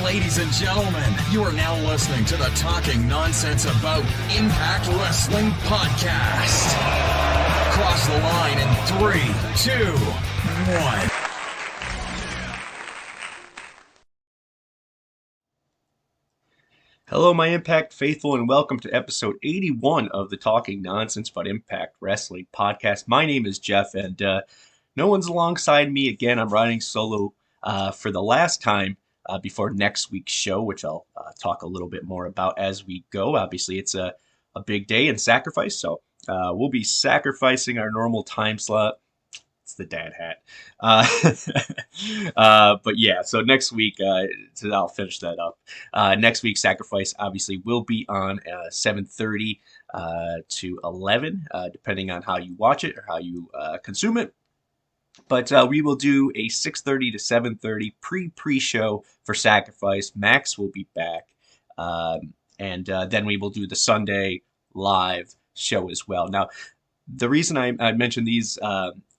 Ladies and gentlemen, you are now listening to the Talking Nonsense About Impact Wrestling podcast. Cross the line in 3, 2, 1. Hello, my Impact faithful, and welcome to episode 81 of the Talking Nonsense About Impact Wrestling podcast. My name is Geoff, and no one's alongside me again. I'm riding solo for the last time before next week's show, which I'll talk a little bit more about as we go. Obviously, it's a big day and sacrifice, so we'll be sacrificing our normal time slot. It's the dad hat. But yeah, so next week, so I'll finish that up. Next week's sacrifice obviously will be on 7:30 to 11, depending on how you watch it or how you consume it. But we will do a 6:30 to 7:30 pre-show for Sacrifice. Max will be back. And then we will do the Sunday live show as well. Now, the reason I mentioned these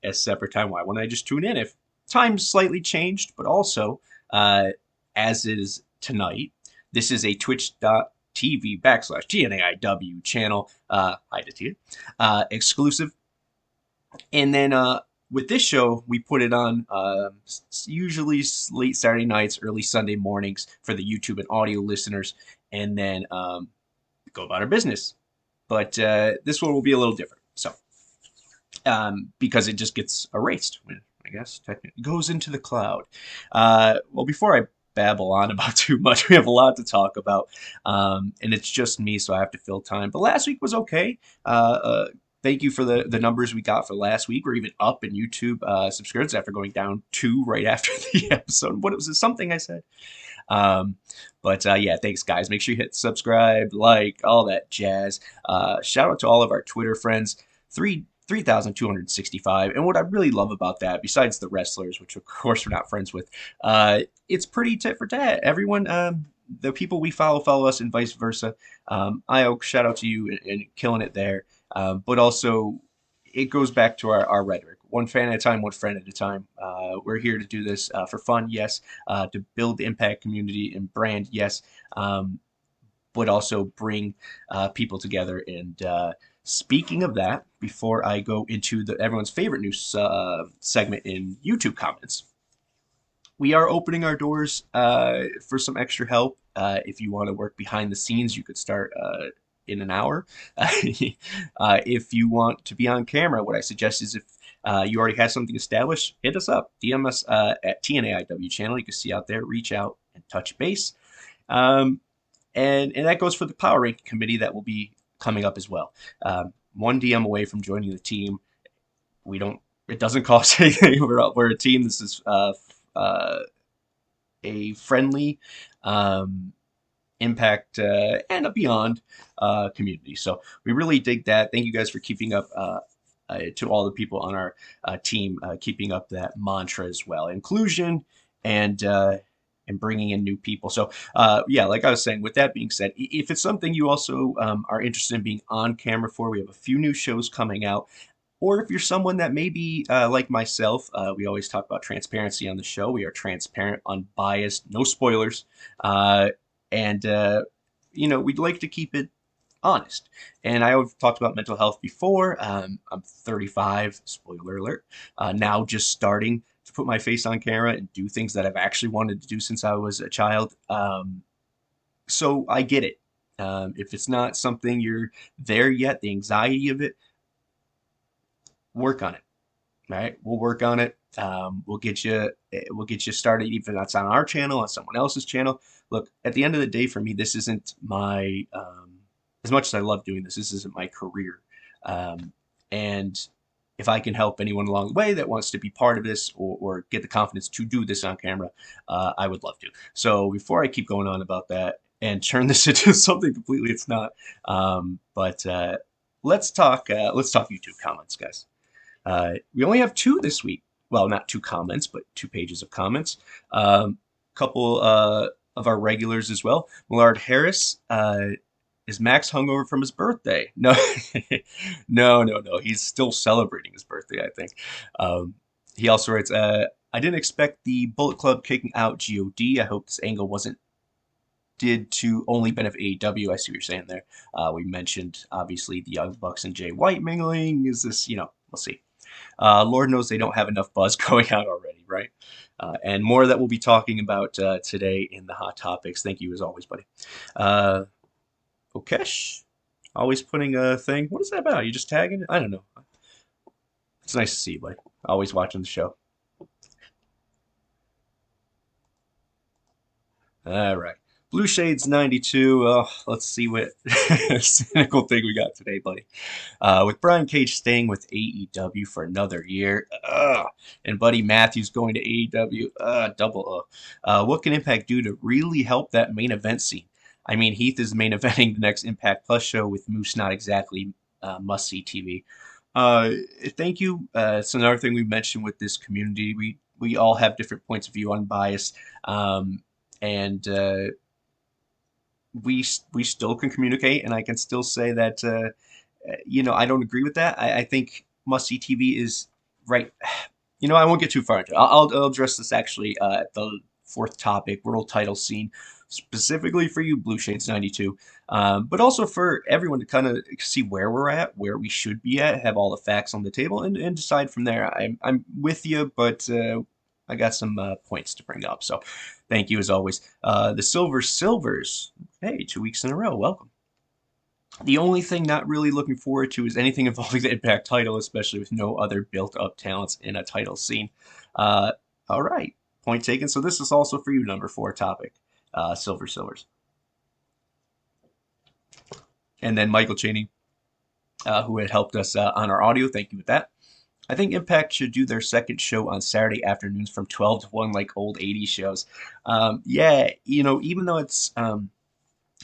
as separate time, why wouldn't I just tune in if time's slightly changed? But also, as is tonight, this is a twitch.tv/TNAIW channel, hi to you, exclusive. And then with this show, we put it on usually late Saturday nights, early Sunday mornings for the YouTube and audio listeners, and then go about our business. But this one will be a little different. So, because it just gets erased, I guess, technically. It goes into the cloud. Well, before I babble on about too much, we have a lot to talk about, and it's just me, so I have to fill time. But last week was okay. Thank you for the numbers we got for last week. We're even up in YouTube subscribers after going down 2 right after the episode. What was it? Something I said. But yeah, thanks guys. Make sure you hit subscribe, like, all that jazz. Shout out to all of our Twitter friends. 3,265. And what I really love about that, besides the wrestlers, which of course we're not friends with, it's pretty tit for tat. Everyone, the people we follow us, and vice versa. Io, shout out to you and killing it there. But also, it goes back to our rhetoric. One fan at a time, one friend at a time. We're here to do this for fun, yes. To build the Impact community and brand, yes. But also bring people together. And speaking of that, before I go into everyone's favorite news segment in YouTube comments, we are opening our doors for some extra help. If you want to work behind the scenes, you could start in an hour. If you want to be on camera, what I suggest is if you already have something established, hit us up. DM us at TNAIW channel. You can see out there, reach out and touch base. And that goes for the Power Ranking Committee that will be coming up as well. One DM away from joining the team. It doesn't cost anything. We're a team. This is a friendly Impact and a beyond community. So we really dig that. Thank you guys for keeping up to all the people on our team, keeping up that mantra as well. Inclusion and bringing in new people. So yeah, like I was saying, with that being said, if it's something you also are interested in being on camera for, we have a few new shows coming out. Or if you're someone that maybe, like myself, we always talk about transparency on the show. We are transparent, unbiased, no spoilers. And we'd like to keep it honest. And I've talked about mental health before. I'm 35, spoiler alert, now just starting to put my face on camera and do things that I've actually wanted to do since I was a child. So I get it. If it's not something you're there yet, the anxiety of it, work on it. All right, we'll work on it. We'll get you started, even if that's on our channel, on someone else's channel. Look, at the end of the day, for me, this isn't my, as much as I love doing this isn't my career. And if I can help anyone along the way that wants to be part of this or get the confidence to do this on camera, I would love to. So before I keep going on about that and turn this into something completely it's not, but let's talk YouTube comments, guys. We only have 2 this week. Well, not 2 comments, but 2 pages of comments. Couple of our regulars as well. Millard Harris, is Max hungover from his birthday? No, no. He's still celebrating his birthday, I think. He also writes, I didn't expect the Bullet Club kicking out GOD. I hope this angle wasn't did to only benefit AEW. I see what you're saying there. We mentioned, obviously, the Young Bucks and Jay White mingling. Is this, we'll see. Lord knows they don't have enough buzz going out already, right? And more that we'll be talking about today in the Hot Topics. Thank you as always, buddy. Okesh, always putting a thing. What is that about? You just tagging it? I don't know. It's nice to see you, buddy. Always watching the show. All right. Blue Shades 92. Let's see what cynical thing we got today, buddy. With Brian Cage staying with AEW for another year, and Buddy Mathews going to AEW, double. What can Impact do to really help that main event scene? I mean, Heath is main eventing the next Impact Plus show with Moose not exactly must-see TV. Thank you. It's another thing we mentioned with this community. We all have different points of view on bias, and we still can communicate, and I can still say that I don't agree with that. I think must-see TV is right. I won't get too far into it. I'll address this actually at the fourth topic, world title scene, specifically for you, Blue Shades 92, but also for everyone to kind of see where we're at, where we should be at, have all the facts on the table, and decide from there. I'm with you, but I got some points to bring up. So thank you as always. The Silvers. Hey, 2 weeks in a row. Welcome. The only thing not really looking forward to is anything involving the Impact title, especially with no other built-up talents in a title scene. All right. Point taken. So this is also for you, number 4 topic. Silvers. And then Michael Cheney, who had helped us on our audio. Thank you with that. I think Impact should do their second show on Saturday afternoons from 12 to 1 like old 80s shows. Yeah, even though it's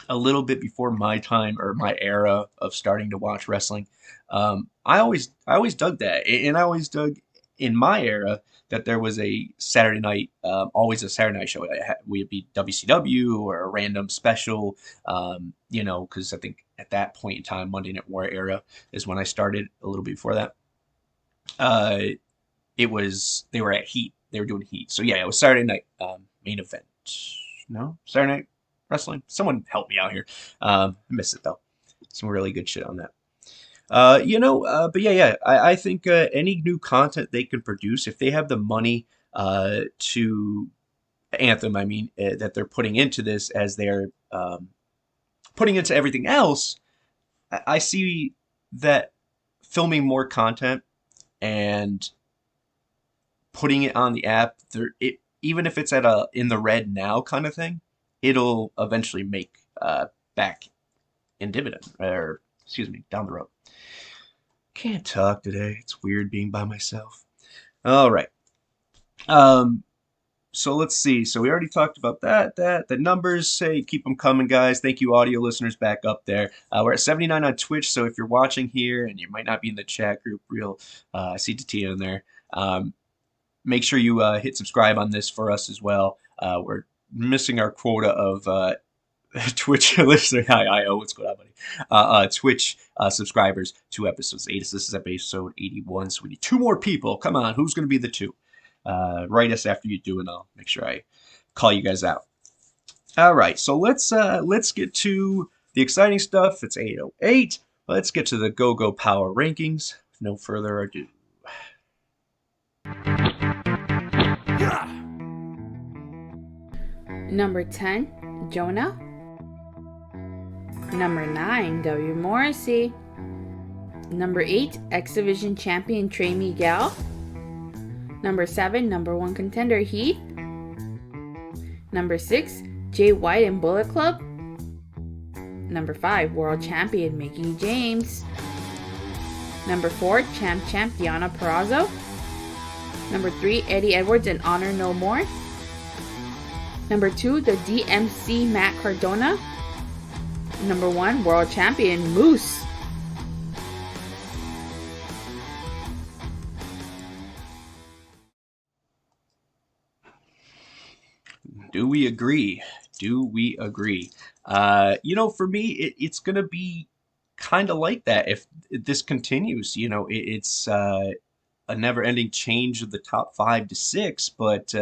a little bit before my time or my era of starting to watch wrestling, I always dug that. And I always dug in my era that there was a Saturday night, always a Saturday night show. Would be WCW or a random special, because I think at that point in time, Monday Night War era is when I started. A little bit before that, they were at Heat. They were doing Heat. So yeah, it was Saturday night main event. No, Saturday night wrestling. Someone help me out here. I missed it though. Some really good shit on that. But yeah. I think any new content they can produce, if they have the money to Anthem, I mean, that they're putting into this as they're putting into everything else, I see that filming more content and putting it on the app, even if it's at in the red now kind of thing, it'll eventually make back in dividend, or excuse me, down the road. Can't talk today. It's weird being by myself. All right. So let's see. So we already talked about that. The numbers say keep them coming, guys. Thank you, audio listeners, back up there. We're at 79 on Twitch. So if you're watching here and you might not be in the chat group, I see Tatia in there. Make sure you hit subscribe on this for us as well. We're missing our quota of Twitch listener. Hi, what's going on, buddy? Twitch subscribers, 2 episodes. This is episode 81, so we need 2 more people. Come on, who's going to be the 2? Write us after you do, and I'll make sure I call you guys out. All right, so let's get to the exciting stuff. It's 8:08. Let's get to the Go Power Rankings. No further ado. Number 10, Jonah. Number 9, W. Morrissey. Number 8, X Division Champion Trey Miguel. Number 7, number 1 contender Heath. Number 6, Jay White and Bullet Club. Number 5, World Champion Mickey James. Number 4, Champ Diana Perazzo. Number 3, Eddie Edwards and Honor No More. Number 2, the DMC Matt Cardona. Number 1, World Champion Moose. Do we agree? For me, it's going to be kind of like that if this continues. It's a never-ending change of the top 5 to 6, but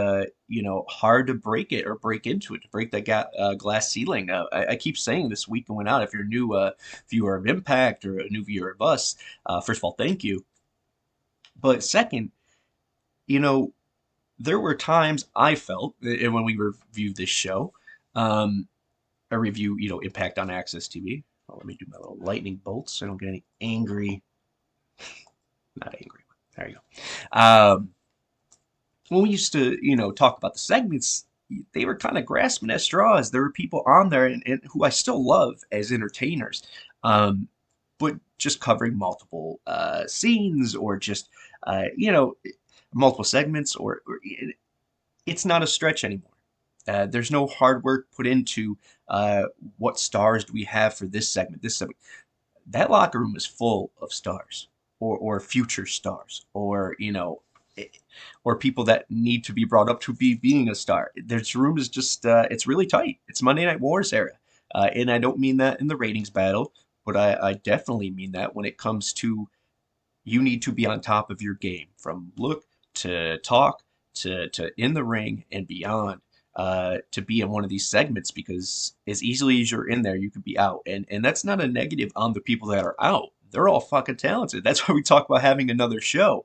hard to break it or break into it, to break that glass ceiling. I keep saying this week going out, if you're a new viewer of Impact or a new viewer of us, first of all, thank you. But second, you know, there were times I felt, and when we reviewed this show, a review, Impact on Access TV. Oh, let me do my little lightning bolts so I don't get any angry. Not angry. There you go. When we used to, talk about the segments, they were kind of grasping at straws. There were people on there and who I still love as entertainers, but just covering multiple scenes or just, multiple segments, or it's not a stretch anymore. There's no hard work put into what stars do we have for this segment. That locker room is full of stars, or future stars, or or people that need to be brought up to being a star. This room is just it's really tight. It's Monday Night Wars era, and I don't mean that in the ratings battle, but I definitely mean that when it comes to you need to be on top of your game, from look to talk to in the ring and beyond, to be in one of these segments, because as easily as you're in there, you could be out. And that's not a negative on the people that are out. They're all fucking talented. That's why we talk about having another show.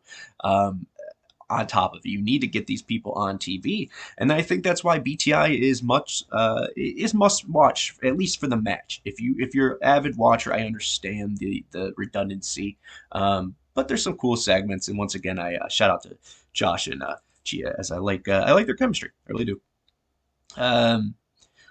On top of it, you need to get these people on TV, and I think that's why BTI is must watch, at least for the match. If you're an avid watcher, I understand the redundancy, but there's some cool segments, and once again, I shout out to Josh and Gia, as I like their chemistry. I really do.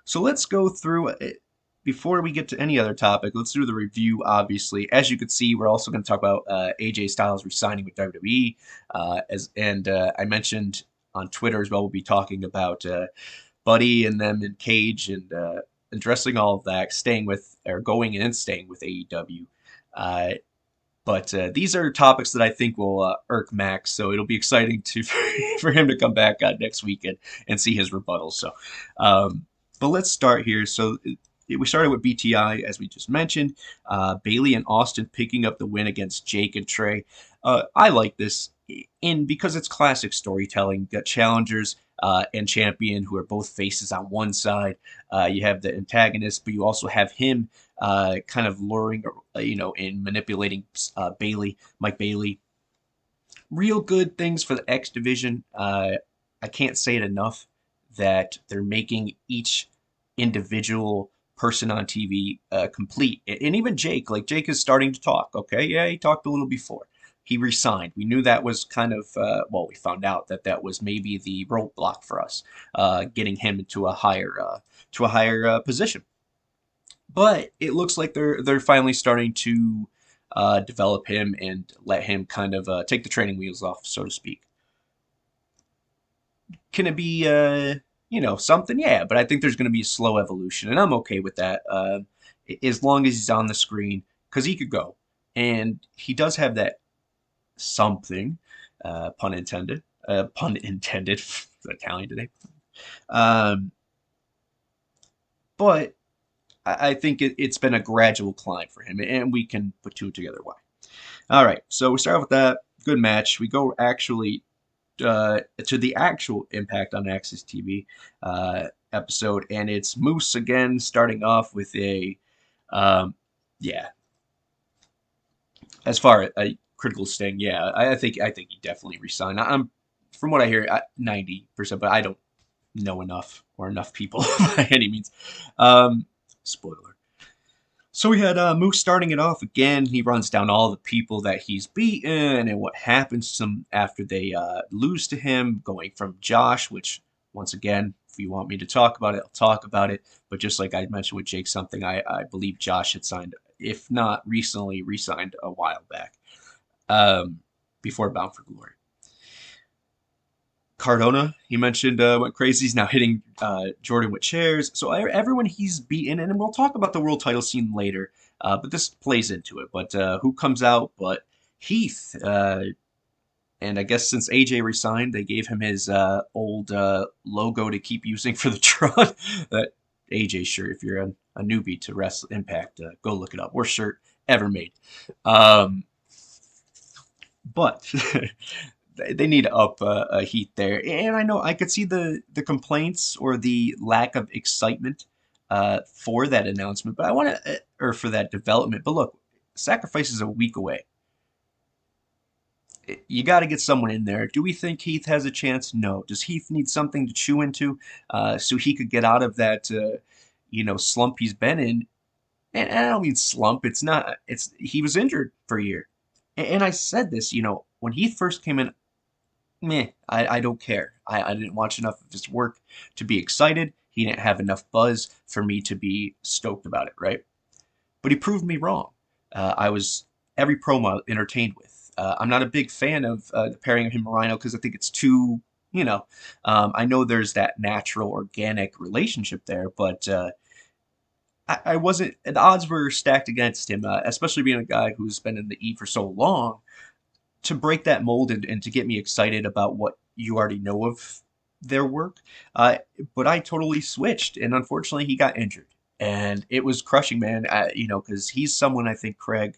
So let's go through it. Before we get to any other topic, let's do the review, obviously. As you can see, we're also going to talk about AJ Styles resigning with WWE. I mentioned on Twitter as well, we'll be talking about Buddy and them in Cage and addressing all of that, going and staying with AEW. But these are topics that I think will irk Max, so it'll be exciting for him to come back next weekend and see his rebuttals. So, but let's start here. So we started with BTI, as we just mentioned. Bailey and Austin picking up the win against Jake and Trey. I like this, because it's classic storytelling. You got challengers and champion, who are both faces on one side. You have the antagonist, but you also have him kind of luring, and manipulating Mike Bailey. Real good things for the X division. I can't say it enough that they're making each individual person on TV complete. And even Jake is starting to talk. Okay, yeah, he talked a little before. He resigned. We knew that was kind of, we found out that was maybe the roadblock for us, getting him into a higher position. But it looks like they're finally starting to develop him and let him kind of take the training wheels off, so to speak. Can it be something? Yeah, but I think there's going to be a slow evolution, and I'm okay with that, as long as he's on the screen, because he could go, and he does have that something, pun intended, Italian today. But I think it's been a gradual climb for him, and we can put two together why. All right, so we start with that good match. We go actually to the actual Impact on Access TV episode, and it's Moose again, starting off with a as far as a critical sting, I think he definitely resigned. I'm, from what I hear, 90%, but I don't know enough people by any means. Spoiler. So we had Moose starting it off again. He runs down all the people that he's beaten and what happens to them after they lose to him, going from Josh, which, once again, if you want me to talk about it, I'll talk about it. But just like I mentioned with Jake something, I believe Josh had signed, if not recently, re-signed a while back, before Bound for Glory. Cardona, he mentioned, went crazy. He's now hitting Jordan with chairs. So everyone he's beaten, and we'll talk about the world title scene later, but this plays into it. But who comes out but Heath? And I guess since AJ resigned, they gave him his old logo to keep using for the truck. That AJ shirt, if you're a newbie to Wrestle Impact, go look it up. Worst shirt ever made. but they need to up Heath there. And I know I could see the complaints or the lack of excitement for that announcement, but I want to, or for that development. But look, Sacrifice is a week away. You got to get someone in there. Do we think Heath has a chance? No. Does Heath need something to chew into so he could get out of that, slump he's been in? And I don't mean slump. It's not. It's he was injured for a year, and I said this. When Heath first came in, meh. I don't care. I didn't watch enough of his work to be excited. He didn't have enough buzz for me to be stoked about it, right? But he proved me wrong. I was every promo entertained with. I'm not a big fan of the pairing of him and Rhino because I think it's too, I know there's that natural, organic relationship there, but I wasn't, the odds were stacked against him, especially being a guy who's been in the E for so long, to break that mold and to get me excited about what you already know of their work. But I totally switched, and unfortunately he got injured. And it was crushing, man, because he's someone I think Craig,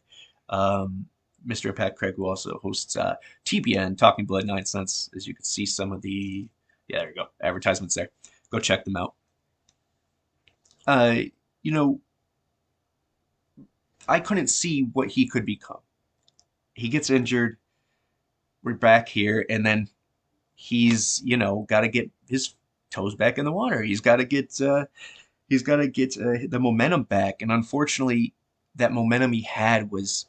Mr. Impact Craig, who also hosts TBN, Talking Blood 9 Cents, as you can see some of the, yeah, there you go, advertisements there. Go check them out. I couldn't see what he could become. He gets injured. We're back here, and then he's, got to get his toes back in the water. He's got to get the momentum back, and unfortunately, that momentum he had was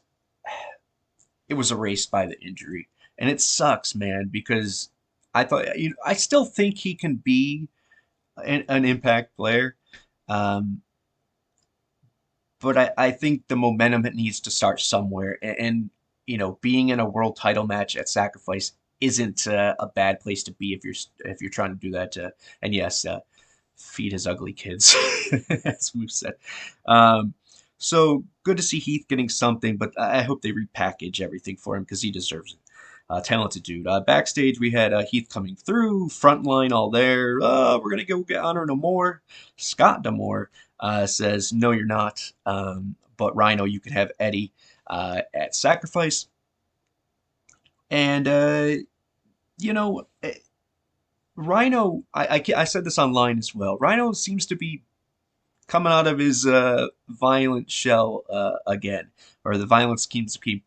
erased by the injury, and it sucks, man, because I thought, I still think he can be an impact player, but I think the momentum needs to start somewhere, and being in a world title match at Sacrifice isn't a bad place to be if you're trying to do that. And yes, feed his ugly kids, as we've said. So good to see Heath getting something, but I hope they repackage everything for him because he deserves it. Talented dude. Backstage, we had Heath coming through, Frontline all there. We're going to go get Honor No More. Scott D'Amore says, no, you're not. But Rhino, you can have Eddie at Sacrifice. And, Rhino, I said this online as well. Rhino seems to be coming out of his violent shell again, or the violence seems to keep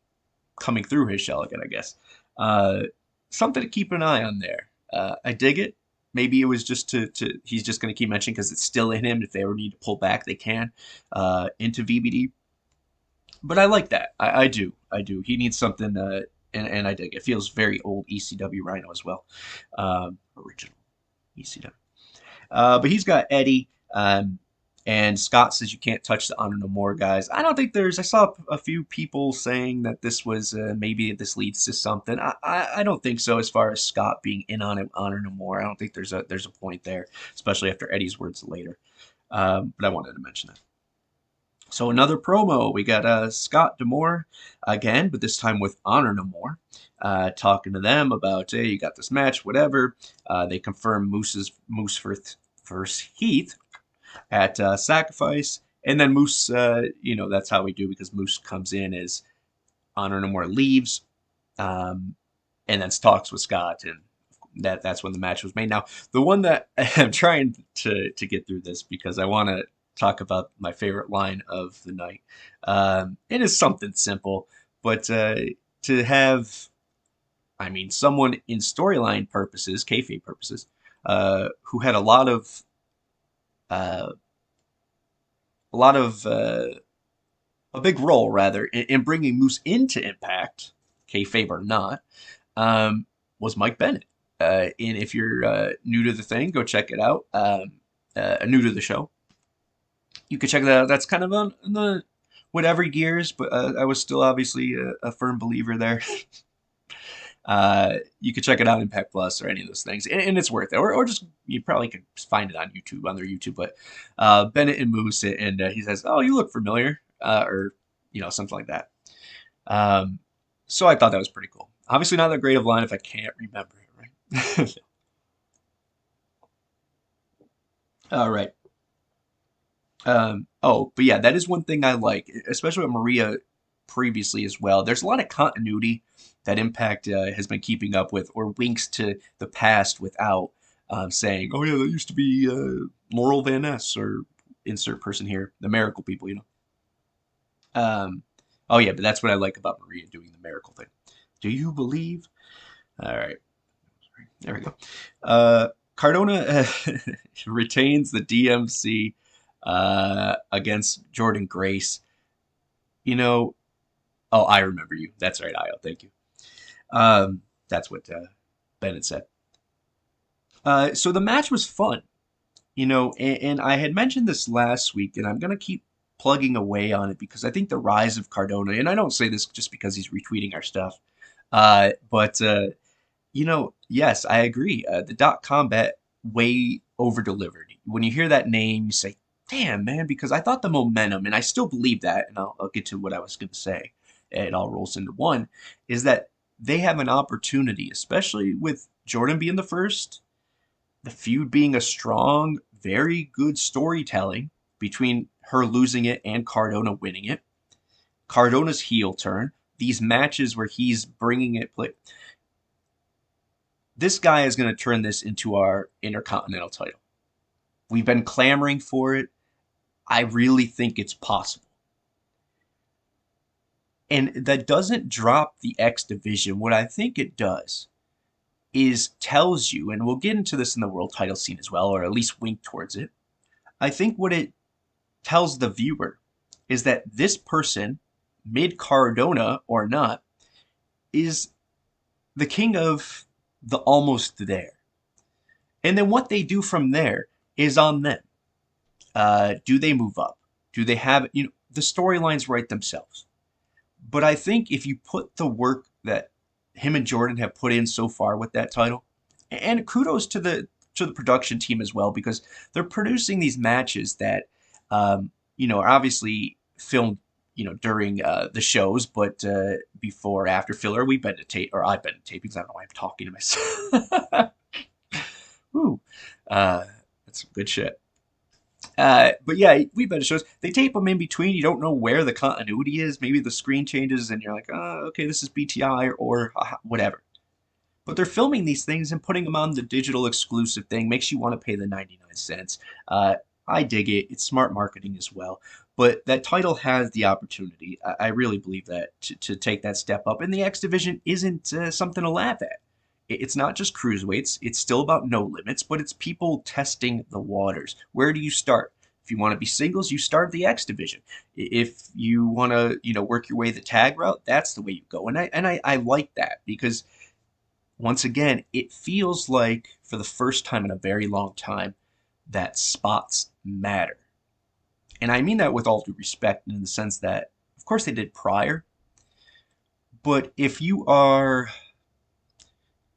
coming through his shell again, I guess. Something to keep an eye on there. I dig it. Maybe it was just he's just going to keep mentioning because it's still in him. If they ever need to pull back, they can into VBD. But I like that. I do. He needs something, and I dig it. It feels very old ECW Rhino as well. Original ECW. But he's got Eddie. And Scott says you can't touch the Honor No More guys. I don't think I saw a few people saying that this was, maybe this leads to something. I don't think so as far as Scott being in on it, Honor No More. I don't think there's a point there, especially after Eddie's words later. But I wanted to mention that. So another promo, we got Scott D'Amore again, but this time with Honor No More, talking to them about, hey, you got this match, whatever. They confirm Moose versus Heath at Sacrifice, and then Moose, that's how we do, because Moose comes in as Honor No More leaves, and then talks with Scott, and that's when the match was made. Now, the one that I'm trying to get through this because I want to talk about my favorite line of the night. It is something simple, but to have, someone in storyline purposes, kayfabe purposes, who had a big role rather in bringing Moose into Impact, kayfabe or not, was Mike Bennett. And if you're new to the thing, go check it out. New to the show, you can check that out. That's kind of on the whatever years, but I was still obviously a firm believer there. You could check it out, Impact Plus or any of those things, and it's worth it. Or just, you probably could find it on YouTube, on their YouTube. But Bennett and Moose, and he says, "Oh, you look familiar," or something like that. So I thought that was pretty cool. Obviously, not that great of a line if I can't remember it, right? All right. But yeah, that is one thing I like, especially what Maria previously as well. There's a lot of continuity that Impact has been keeping up with, or winks to the past without saying, oh yeah, that used to be Laurel Van Ness, or insert person here, the Miracle people, you know. Oh yeah, but that's what I like about Maria doing the miracle thing. Do you believe? All right. There we go. Cardona retains the DMC against Jordan Grace. You know, oh, I remember you. That's right, Io. Thank you. That's what Bennett said. So the match was fun, you know, and I had mentioned this last week, and I'm going to keep plugging away on it because I think the rise of Cardona, and I don't say this just because he's retweeting our stuff, but you know, yes, I agree. The .combat way over delivered. When you hear that name, you say, damn, man, because I thought the momentum, and I still believe that, and I'll get to what I was going to say. It all rolls into one, is that they have an opportunity, especially with Jordan being the first, the feud being a strong, very good storytelling between her losing it and Cardona winning it. Cardona's heel turn, these matches where he's bringing it play. This guy is going to turn this into our Intercontinental title. We've been clamoring for it. I really think it's possible. And that doesn't drop the X division. What I think it does is tells you, and we'll get into this in the world title scene as well, or at least wink towards it. I think what it tells the viewer is that this person, mid Cardona or not, is the king of the almost there. And then what they do from there is on them. Do they move up? Do they have, you know, the storylines write themselves. But I think if you put the work that him and Jordan have put in so far with that title, and kudos to the production team as well, because they're producing these matches that you know, are obviously filmed, you know, during the shows, but before, after filler, we've been to tape, or I've been to tapings. I don't know why I'm talking to myself. Woo, that's some good shit. But yeah, we've been to shows. They tape them in between. You don't know where the continuity is. Maybe the screen changes, and you're like, oh, okay, this is BTI or whatever. But they're filming these things and putting them on the digital exclusive thing. Makes you want to pay the 99 cents. I dig it. It's smart marketing as well. But that title has the opportunity, I really believe that, to take that step up. And the X Division isn't something to laugh at. It's not just cruiserweights. It's still about no limits, but it's people testing the waters. Where do you start? If you want to be singles, you start the X Division. If you want to, you know, work your way the tag route, that's the way you go. And I like that because, once again, it feels like for the first time in a very long time that spots matter. And I mean that with all due respect, in the sense that, of course, they did prior. But if you are,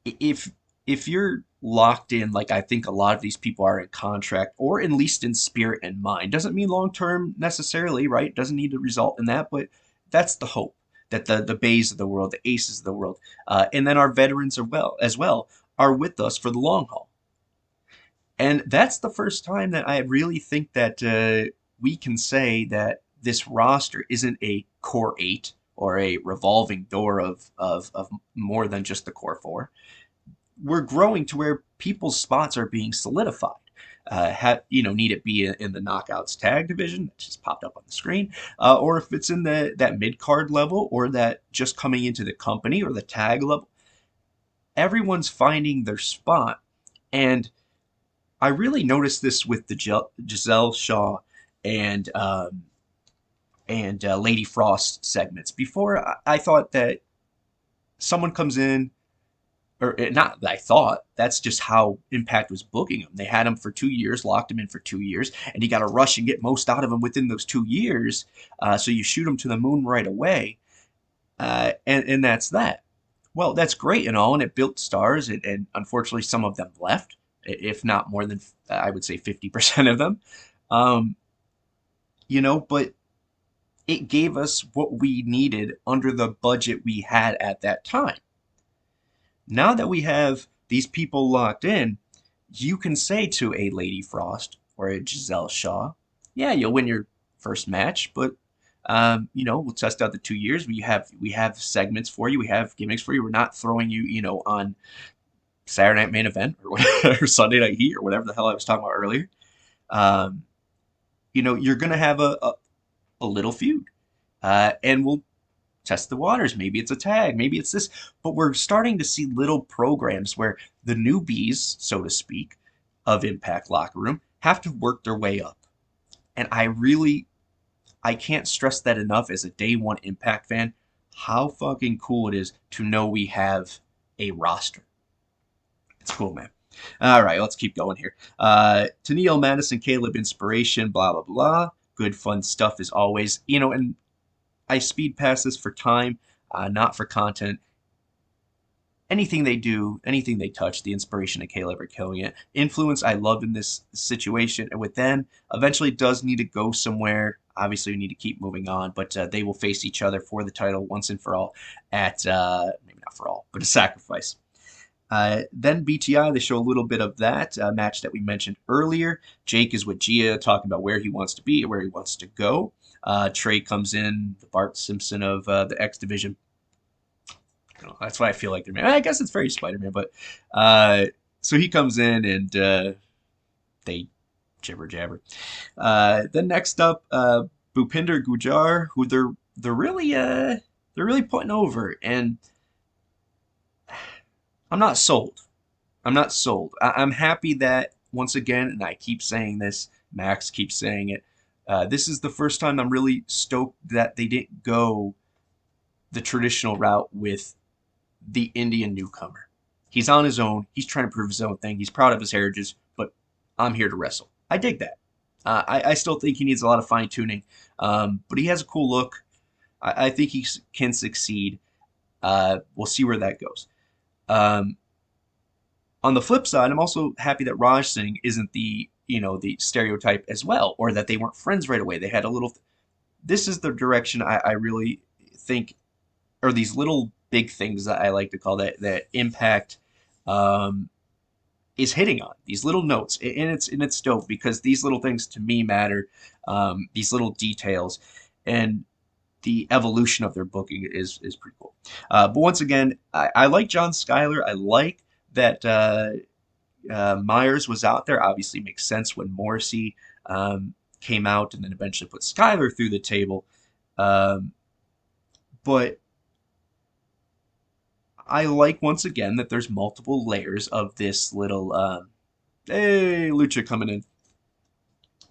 if you're locked in, like I think a lot of these people are in contract, or at least in spirit and mind, doesn't mean long term necessarily, right? Doesn't need to result in that, but that's the hope, that the Bays of the world, the Aces of the world, and then our veterans as well are with us for the long haul. And that's the first time that I really think that we can say that this roster isn't a core 8 or a revolving door of more than just the core 4. We're growing to where people's spots are being solidified. Need it be in the Knockouts tag division that just popped up on the screen, or if it's in that mid-card level, or that just coming into the company or the tag level. Everyone's finding their spot. And I really noticed this with the Giselle Shaw and Lady Frost segments. Before, I thought that someone comes in, or not that I thought, that's just how Impact was booking him. They had him for 2 years, locked him in for 2 years, and you got to rush and get most out of him within those 2 years. So you shoot him to the moon right away, and that's that. Well, that's great and all, and it built stars, and unfortunately some of them left, if not more than, I would say 50% of them. But it gave us what we needed under the budget we had at that time. Now that we have these people locked in, you can say to a Lady Frost or a Giselle Shaw, yeah, you'll win your first match, but We'll test out the 2 years. We have segments for you. We have gimmicks for you. We're not throwing you, on Saturday Night Main Event or whatever, or Sunday Night Heat or whatever the hell I was talking about earlier. You're going to have a little feud. And we'll test the waters. Maybe it's a tag. Maybe it's this. But we're starting to see little programs where the newbies, so to speak, of Impact Locker Room have to work their way up. And I can't stress that enough as a day one Impact fan, how fucking cool it is to know we have a roster. It's cool, man. All right, let's keep going here. Tennille, Madison, Caleb, inspiration, blah, blah, blah. Good, fun stuff as always. And I speed past this for time, not for content. Anything they do, anything they touch, the inspiration of Caleb are killing it. Influence, I love in this situation. And with them, eventually it does need to go somewhere. Obviously, we need to keep moving on, but they will face each other for the title once and for all at, maybe not for all, but a sacrifice. Then BTI, they show a little bit of that match that we mentioned earlier. Jake is with Gia talking about where he wants to be, where he wants to go. Trey comes in, the Bart Simpson of the X Division. That's what I feel like they're. I guess it's very Spider-Man, but so he comes in and they jibber jabber. Then next up, Bhupinder Gujar, who they're really putting over, and I'm not sold. I'm happy that once again, and I keep saying this, Max keeps saying it. This is the first time I'm really stoked that they didn't go the traditional route with the Indian newcomer. He's on his own. He's trying to prove his own thing. He's proud of his heritage, but I'm here to wrestle. I dig that. I still think he needs a lot of fine tuning, but he has a cool look. I think he can succeed. We'll see where that goes. On the flip side, I'm also happy that Raj Singh isn't the stereotype as well, or that they weren't friends right away. They had a little. This is the direction I really think, or these little big things that I like to call that Impact is hitting on, these little notes, and it's dope because these little things to me matter. These little details and the evolution of their booking is pretty cool. But once again, I like John Skyler. I like that Myers was out there. Obviously makes sense when Morrissey came out and then eventually put Skyler through the table. But I like, once again, that there's multiple layers of this little, hey, Lucha coming in.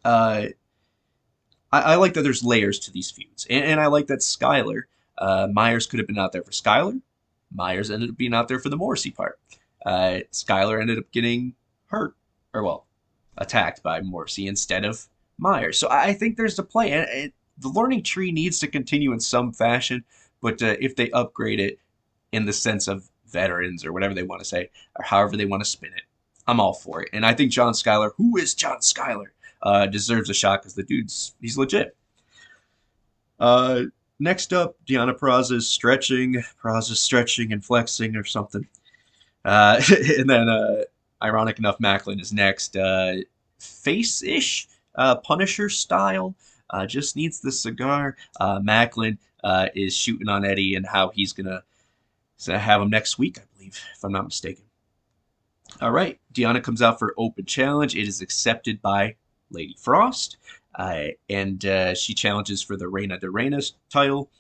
I like that there's layers to these feuds. And I like that Skyler, Myers could have been out there for Skyler. Myers ended up being out there for the Morrissey part. Skyler ended up getting hurt, or well, attacked by Morrissey instead of Myers. So I think there's a play. And the learning tree needs to continue in some fashion, but if they upgrade it in the sense of veterans or whatever they want to say, or however they want to spin it, I'm all for it. And I think John Skyler, who is John Skyler, deserves a shot because the he's legit. Next up, Deonna Purrazzo's stretching and flexing or something. And then, ironic enough, Macklin is next. Face-ish, Punisher style. Just needs the cigar. Macklin is shooting on Eddie and how he's going to have him next week, I believe, if I'm not mistaken. All right, Deonna comes out for open challenge. It is accepted by Lady Frost, and she challenges for the Reina de Reinas title,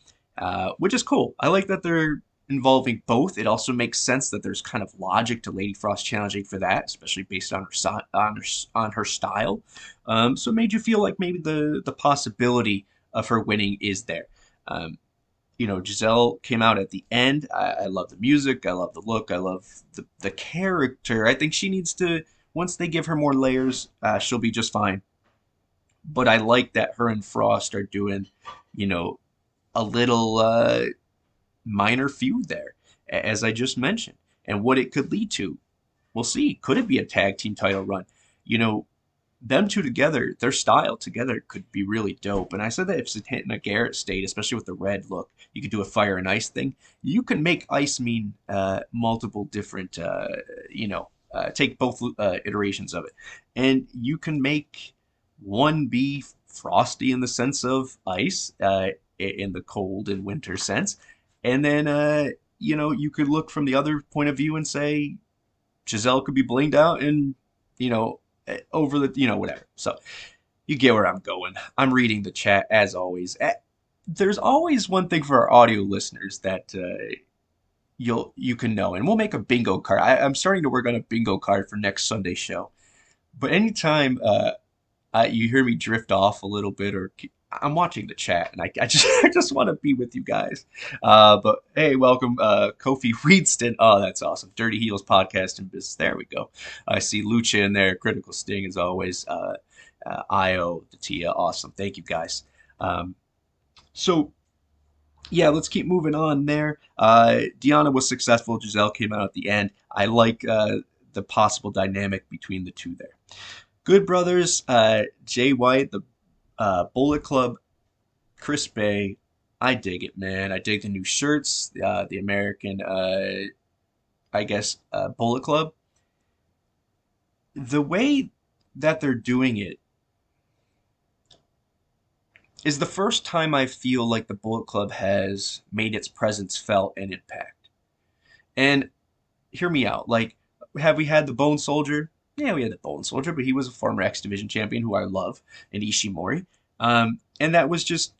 which is cool. I like that they're involving both. It also makes sense that there's kind of logic to Lady Frost challenging for that, especially based on her style. So it made you feel like maybe the possibility of her winning is there. Giselle came out at the end. I love the music. I love the look. I love the character. I think she needs to, once they give her more layers, she'll be just fine. But I like that her and Frost are doing, a little minor feud there, as I just mentioned. And what it could lead to, we'll see. Could it be a tag team title run? Them two together, their style together could be really dope. And I said that if Santana Garrett stayed, especially with the red look, you could do a fire and ice thing. You can make ice mean multiple different, take both iterations of it. And you can make one be frosty in the sense of ice, in the cold and winter sense. And then, you could look from the other point of view and say Giselle could be blinged out and, over the, whatever. So you get where I'm going. I'm reading the chat as always. There's always one thing for our audio listeners that you can know, and we'll make a bingo card. I'm starting to work on a bingo card for next Sunday's show. But anytime you hear me drift off a little bit, or I'm watching the chat, and I just want to be with you guys. But hey, welcome, Kofi Weedston. Oh, that's awesome. Dirty Heels podcast and business. There we go. I see Lucha in there. Critical Sting as always. Io, the Tia, awesome. Thank you guys. So yeah, let's keep moving on there. Deanna was successful. Giselle came out at the end. I like the possible dynamic between the two there. Good Brothers, Jay White, the Bullet Club, Chris Bay. I dig it, man. I dig the new shirts, the American, Bullet Club. The way that they're doing it is the first time I feel like the Bullet Club has made its presence felt and impact. And hear me out. Like, have we had the Bone Soldier? Yeah, we had the Bone Soldier, but he was a former X Division champion who I love, and Ishimori. And that was just,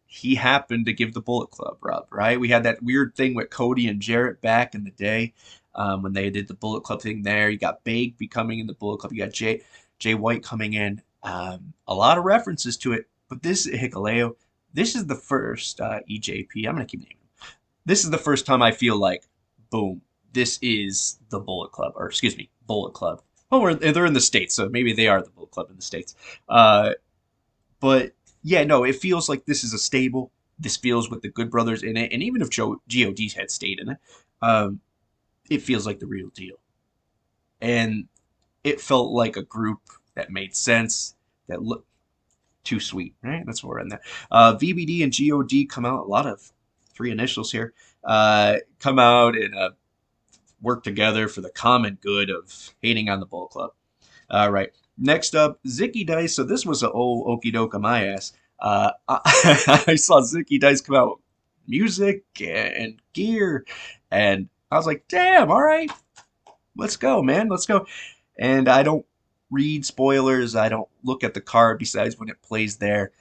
he happened to give the Bullet Club rub, right? We had that weird thing with Cody and Jarrett back in the day when they did the Bullet Club thing there. You got Big becoming in the Bullet Club. You got Jay White coming in. A lot of references to it. But this Hikuleo, this is the first EJP. I'm going to keep naming him. This is the first time I feel like, boom, this is the Bullet Club. Or, excuse me, Bullet Club. Oh, they're in the States, so maybe they are the Bullet Club in the States. But, yeah, no, it feels like this is a stable. This feels with the Good Brothers in it. And even if GOD had stayed in it, it feels like the real deal. And it felt like a group that made sense, that looked too sweet, right? That's what we're in there. VBD and GOD come out, a lot of 3 initials here, come out and work together for the common good of hating on the Bullet Club. All right. Next up, Zicky Dice. So this was an old okey doke on my ass. I saw Zicky Dice come out with music and gear, and I was like, damn, all right. Let's go, man. Let's go. And I don't read spoilers. I don't look at the card besides when it plays there.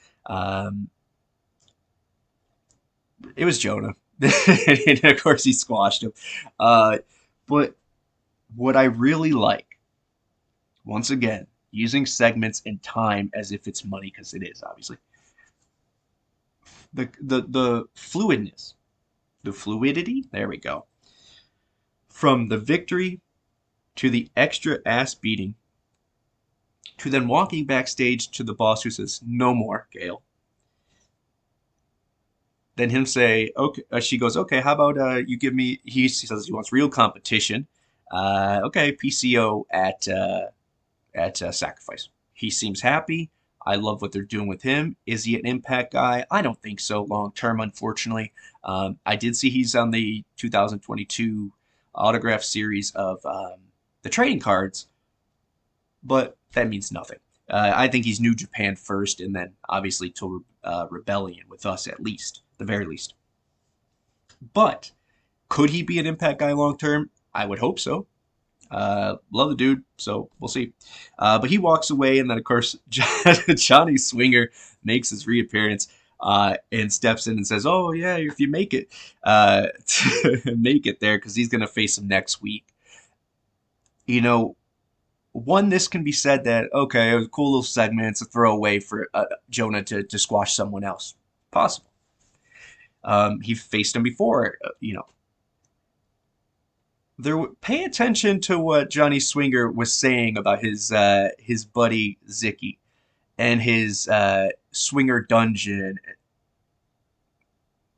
It was Jonah. And of course, he squashed him. But what I really like, once again, using segments and time as if it's money, because it is, obviously. The fluidness, the fluidity, there we go. From the victory to the extra ass beating, to then walking backstage to the boss who says, no more, Gail. Then him say, okay, she goes, okay, how about you give me, he says he wants real competition. Okay, PCO at Sacrifice. He seems happy. I love what they're doing with him. Is he an Impact guy? I don't think so long term, unfortunately. I did see he's on the 2022 autograph series of the trading cards, but that means nothing. I think he's New Japan first, and then obviously to Rebellion with us at least, the very least. But could he be an Impact guy long term? I would hope so. Love the dude, so we'll see. But he walks away, and then of course Johnny Swinger makes his reappearance and steps in and says, "Oh yeah, if you make it, make it there, because he's gonna face him next week." You know, this can be said that, okay, it was a cool little segment, it's a throwaway for Jonah to squash someone else. Possible. He faced him before, Pay attention to what Johnny Swinger was saying about his buddy Zicky and his Swinger Dungeon.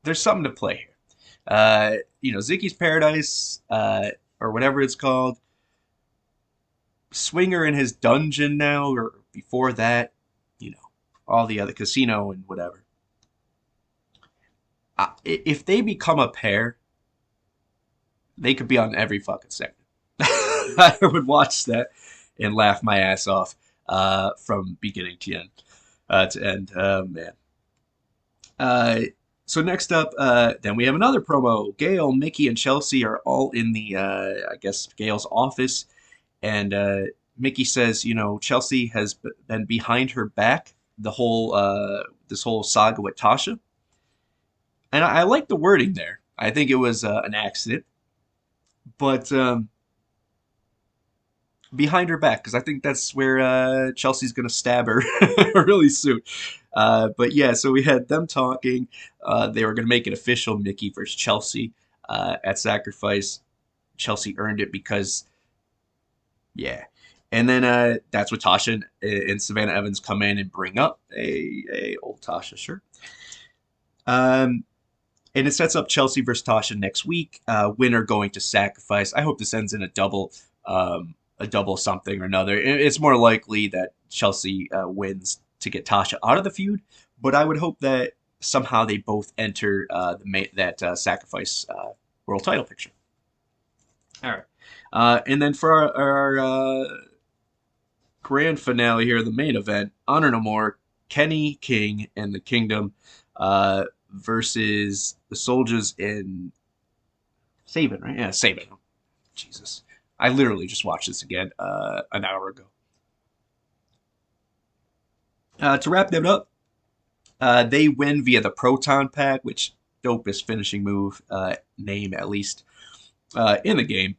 There's something to play here. Zicky's Paradise, or whatever it's called. Swinger in his dungeon now, or before that, all the other casino and whatever. If they become a pair, they could be on every fucking segment. I would watch that and laugh my ass off from beginning to end. Oh, man. So next up, then we have another promo. Gail, Mickey, and Chelsea are all in the, I guess, Gail's office. And Mickey says, Chelsea has been behind her back the whole, this whole saga with Tasha. And I like the wording there. I think it was an accident. But behind her back, because I think that's where Chelsea's going to stab her really soon. But yeah, so we had them talking. They were going to make it official, Mickey versus Chelsea at Sacrifice. Chelsea earned it because, yeah. And then that's what Tasha and Savannah Evans come in and bring up a old Tasha shirt. And it sets up Chelsea versus Tasha next week. Winner going to Sacrifice. I hope this ends in a double something or another. It's more likely that Chelsea wins to get Tasha out of the feud, but I would hope that somehow they both enter that Sacrifice world title picture. All right. And then for our grand finale here, the main event, Honor No More, Kenny King and the Kingdom versus the Soldiers in Sabin, right? Yeah, Sabin. Jesus. I literally just watched this again an hour ago. To wrap them up, they win via the Proton Pack, which dopest finishing move name, at least, in the game.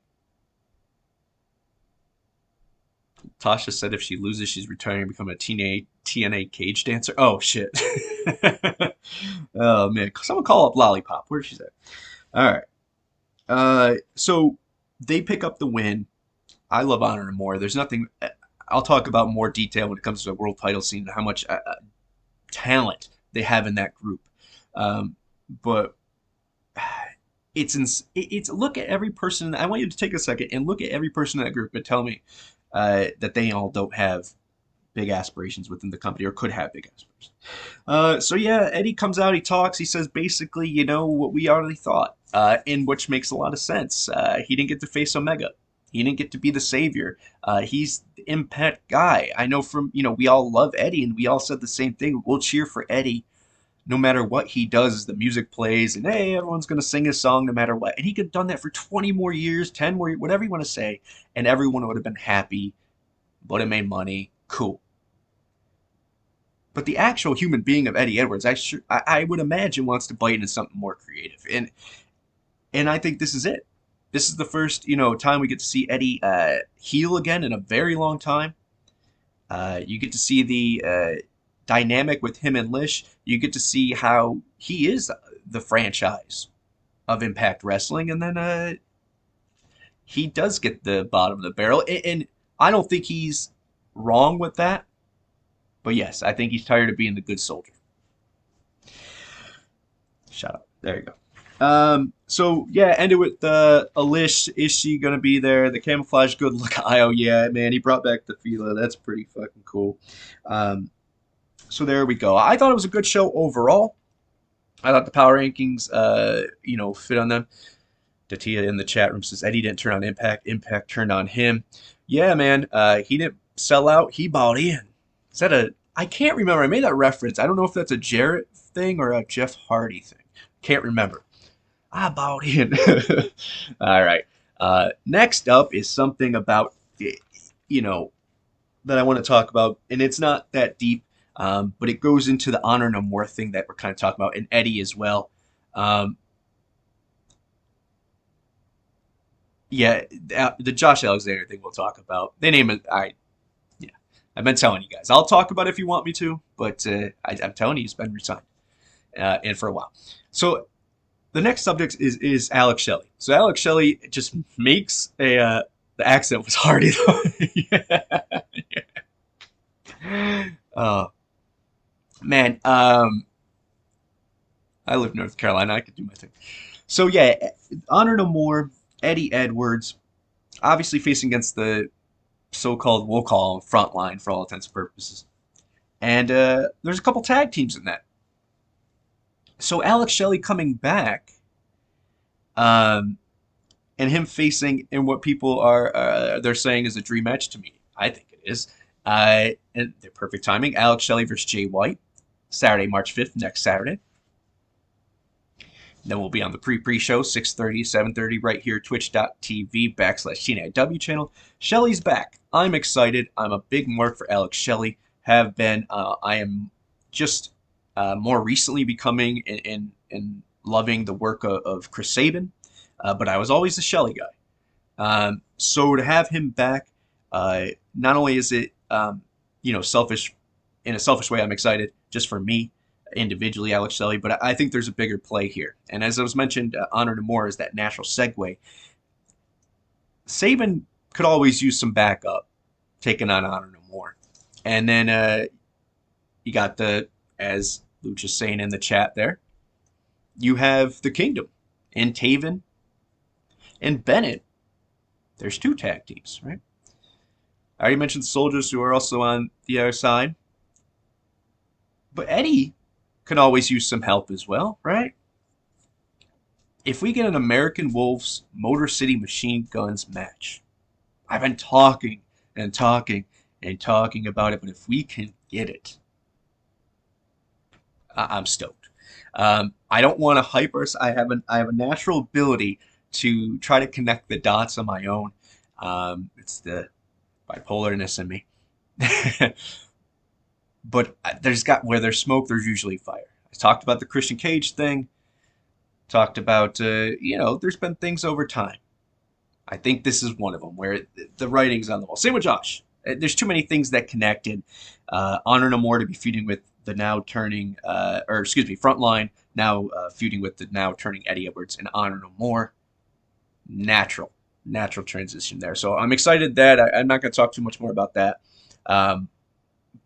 Tasha said if she loses, she's retiring and becoming a TNA cage dancer. Oh, shit. Oh, man. Someone call up Lollipop. Where's she at? All right. So they pick up the win. I love Honor No More. There's nothing... I'll talk about more detail when it comes to the world title scene and how much talent they have in that group. But it's look at every person. I want you to take a second and look at every person in that group and tell me that they all don't have big aspirations within the company or could have big aspirations. So yeah, Eddie comes out, he talks, he says basically, what we already thought, and which makes a lot of sense. He didn't get to face Omega. He didn't get to be the savior. He's the Impact guy. I know from, we all love Eddie and we all said the same thing. We'll cheer for Eddie no matter what he does. The music plays and hey, everyone's going to sing his song no matter what. And he could have done that for 20 more years, 10 more, whatever you want to say. And everyone would have been happy, would have made money. Cool. But the actual human being of Eddie Edwards, I would imagine wants to bite into something more creative. And I think this is it. This is the first, time we get to see Eddie heel again in a very long time. You get to see the dynamic with him and Lish. You get to see how he is the franchise of Impact Wrestling. And then he does get the bottom of the barrel. And I don't think he's wrong with that. But yes, I think he's tired of being the good soldier. Shut up. There you go. So yeah, ended with Alish. Is she gonna be there? The camouflage good look. Oh yeah, man, he brought back the Fila. That's pretty fucking cool. So there we go. I thought it was a good show overall. I thought the power rankings, fit on them. Datia in the chat room says Eddie didn't turn on Impact. Impact turned on him. Yeah, man. He didn't sell out. He bought in. Is that I can't remember. I made that reference. I don't know if that's a Jarrett thing or a Jeff Hardy thing. Can't remember. I bought in. All right. Next up is something about, that I want to talk about. And it's not that deep, but it goes into the Honor No More thing that we're kind of talking about, and Eddie as well. The Josh Alexander thing we'll talk about. They name it. I've been telling you guys. I'll talk about it if you want me to, but I'm telling you, he's been resigned, and for a while. So the next subject is Alex Shelley. So Alex Shelley just makes the accent was Hardy though. Oh man, I live in North Carolina. I could do my thing. So yeah, Honor No More, Eddie Edwards, obviously facing against the so-called, we'll call them frontline for all intents and purposes. And there's a couple tag teams in that. So Alex Shelley coming back, and him facing in what people are they're saying is a dream match to me. I think it is. And the perfect timing. Alex Shelley versus Jay White, Saturday, March 5th, next Saturday. Then we'll be on the pre-show, 6:30, 7:30, right here, twitch.tv/TNAIW channel. Shelley's back. I'm excited. I'm a big mark for Alex Shelley. Have been. I am just more recently becoming and loving the work of Chris Sabin, but I was always the Shelley guy. So to have him back, not only is it selfish, in a selfish way, I'm excited just for me individually, Alex Shelley, but I think there's a bigger play here. And as I was mentioned, Honor No More is that natural segue. Sabin could always use some backup taking on Honor No More. And then you got as Luch is saying in the chat there, you have the Kingdom and Taven and Bennett. There's 2 tag teams, right? I already mentioned Soldiers, who are also on the other side. But Eddie can always use some help as well, right? If we get an American Wolves Motor City Machine Guns match, I've been talking and talking and talking about it, but if we can get it, I'm stoked. I don't want to hype us. I have a natural ability to try to connect the dots on my own. It's the bipolarness in me. But where there's smoke, there's usually fire. I talked about the Christian Cage thing. Talked about, there's been things over time. I think this is one of them where the writing's on the wall. Same with Josh. There's too many things that connected. Honor No More to be feuding with the now turning, Frontline now feuding with the now turning Eddie Edwards, and Honor No More. Natural transition there. So I'm excited that I'm not going to talk too much more about that.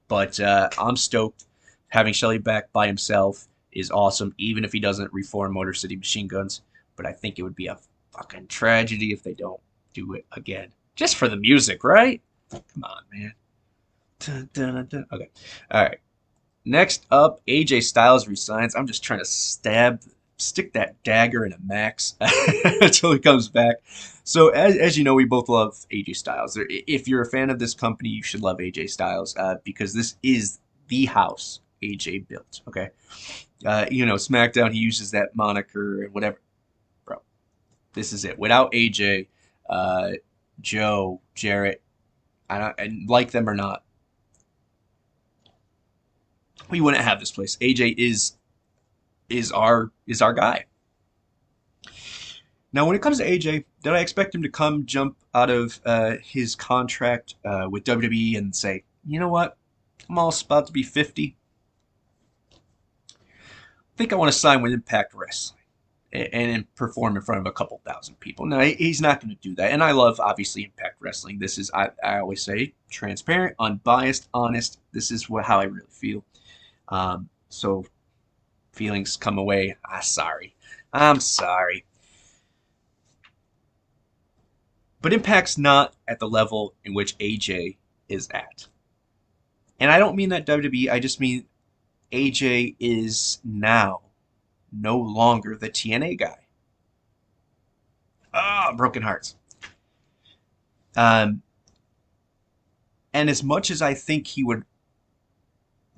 But I'm stoked. Having Shelley back by himself is awesome, even if he doesn't reform Motor City Machine Guns. But I think it would be a fucking tragedy if they don't do it again. Just for the music, right? Come on, man. Dun, dun, dun, dun. Okay. All right. Next up, AJ Styles resigns. I'm just trying to stick that dagger in a Max until he comes back. So as you know, we both love AJ Styles. If you're a fan of this company, you should love AJ Styles because this is the house AJ built. Okay, SmackDown, he uses that moniker and whatever. Bro, this is it. Without AJ, Joe, Jarrett, and like them or not, we wouldn't have this place. AJ is our guy. Now, when it comes to AJ, did I expect him to come jump out of his contract with WWE and say, you know what, I'm almost about to be 50. I think I want to sign with Impact Wrestling and perform in front of a couple thousand people. Now, he's not going to do that. And I love, obviously, Impact Wrestling. This is, I always say, transparent, unbiased, honest. This is how I really feel. So feelings come away. I'm sorry. But Impact's not at the level in which AJ is at. And I don't mean that WWE, I just mean AJ is now no longer the TNA guy. Broken hearts. And as much as I think he would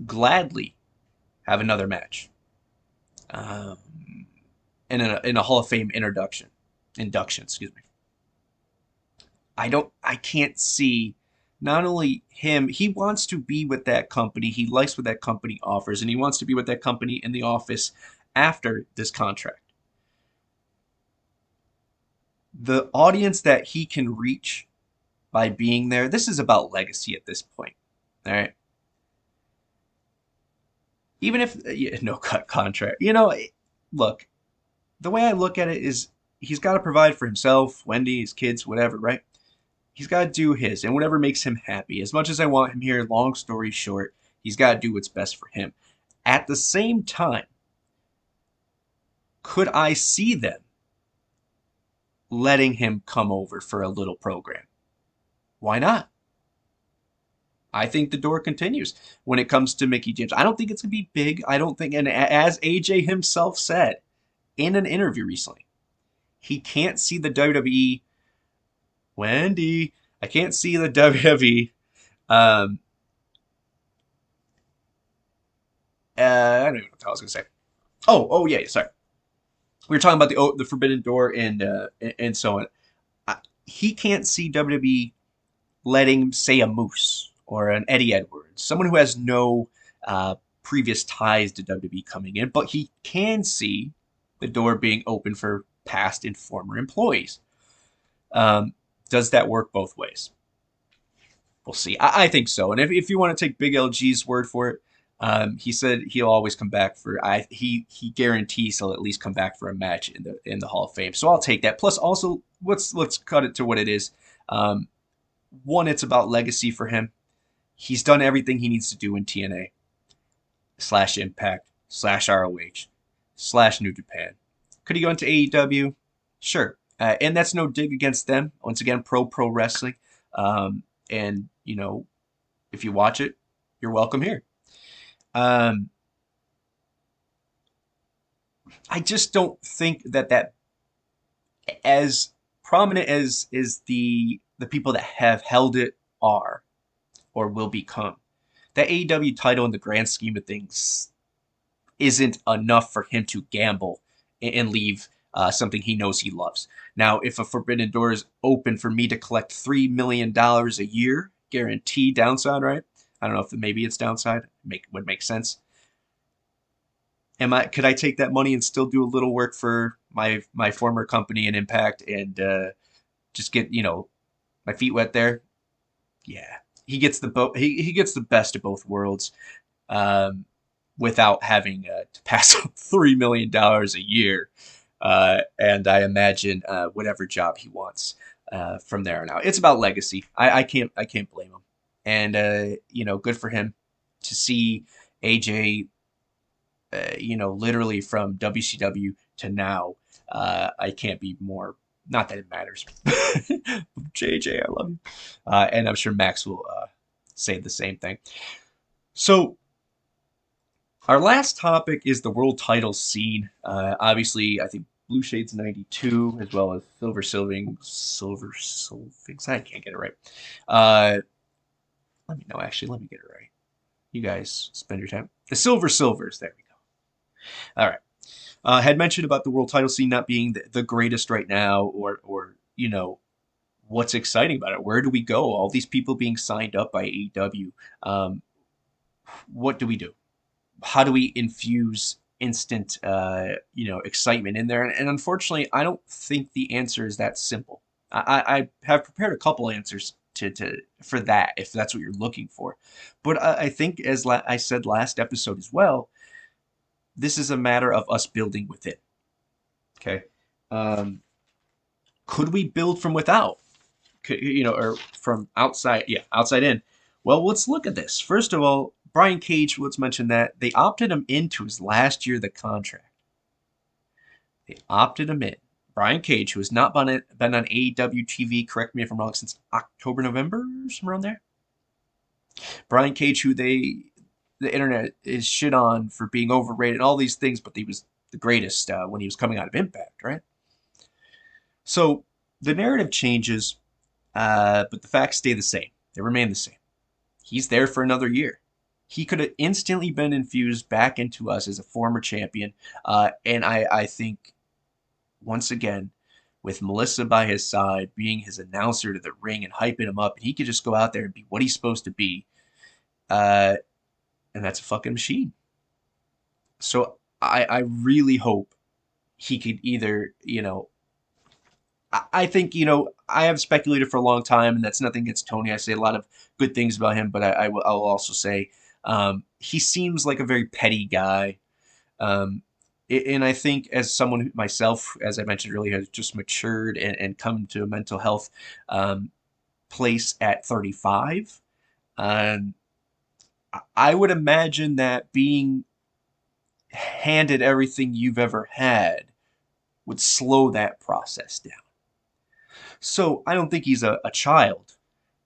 gladly have another match in a Hall of Fame induction, excuse me. I can't see not only him, he wants to be with that company, he likes what that company offers, and he wants to be with that company in the office after this contract. The audience that he can reach by being there, this is about legacy at this point. All right. Even if no cut contract, look, the way I look at it is he's got to provide for himself, Wendy, his kids, whatever, right? He's got to do his and whatever makes him happy. As much as I want him here, long story short, he's got to do what's best for him. At the same time, could I see them letting him come over for a little program? Why not? I think the door continues when it comes to Mickie James. I don't think it's going to be big. I don't think, and as AJ himself said in an interview recently, he can't see the WWE. Wendy, I can't see the WWE. I don't even know what I was going to say. Oh, yeah, sorry. we were talking about the Forbidden Door and so on. He can't see WWE letting, say, a Moose or an Eddie Edwards, someone who has no previous ties to WWE coming in, but he can see the door being open for past and former employees. Does that work both ways? We'll see. I think so. And if you want to take Big LG's word for it, he said he'll always come back for. He guarantees he'll at least come back for a match in the Hall of Fame. So I'll take that. Plus, also let's cut it to what it is. One, it's about legacy for him. He's done everything he needs to do in TNA / Impact / ROH / New Japan. Could he go into AEW? Sure. And that's no dig against them. Once again, pro wrestling. And, you know, if you watch it, you're welcome here. I just don't think that as prominent as the people that have held it are or will become, that AEW title in the grand scheme of things isn't enough for him to gamble and leave something he knows he loves. Now, if a Forbidden Door is open for me to collect $3 million a year, guaranteed downside, right? I don't know if maybe it's downside. Would make sense. Could I take that money and still do a little work for my former company and Impact and just get, you know, my feet wet there? Yeah, he gets he gets the best of both worlds, without having to pass up $3 million a year, and I imagine whatever job he wants from there on out. It's about legacy. I can't blame him, and you know, good for him to see AJ. You know, literally from WCW to now, I can't be more. Not that it matters. JJ, I love you. And I'm sure Max will say the same thing. So, our last topic is the world title scene. Obviously, I think Blue Shades 92, as well as Silver Silvings. I can't get it right. Let me know, actually. Let me get it right. You guys spend your time. The Silver Silvers. There we go. All right. Had mentioned about the world title scene not being the greatest right now, or you know, what's exciting about it? Where do we go? All these people being signed up by AEW. What do we do? How do we infuse instant, you know, excitement in there? And unfortunately, I don't think the answer is that simple. I have prepared a couple answers for that, if that's what you're looking for. But I think, as I said last episode as well, this is a matter of us building within. Okay. Could we build from without? You know, or from outside? Yeah, outside in. Well, let's look at this. First of all, Brian Cage, let's mention that they opted him into his last year of the contract. They opted him in. Brian Cage, who has not been on AEW TV, correct me if I'm wrong, since October, November, somewhere around there. Brian Cage, who the internet is shit on for being overrated and all these things, but he was the greatest when he was coming out of Impact, right? So the narrative changes, but the facts stay the same. They remain the same. He's there for another year. He could have instantly been infused back into us as a former champion, and I think, once again, with Melissa by his side, being his announcer to the ring and hyping him up, and he could just go out there and be what he's supposed to be. And that's a fucking machine. So I really hope he could either, you know, I think, you know, I have speculated for a long time, and that's nothing against Tony. I say a lot of good things about him, but I'll also say he seems like a very petty guy. And I think, as someone myself, as I mentioned earlier, has just matured and come to a mental health place at 35, I would imagine that being handed everything you've ever had would slow that process down. So I don't think he's a child.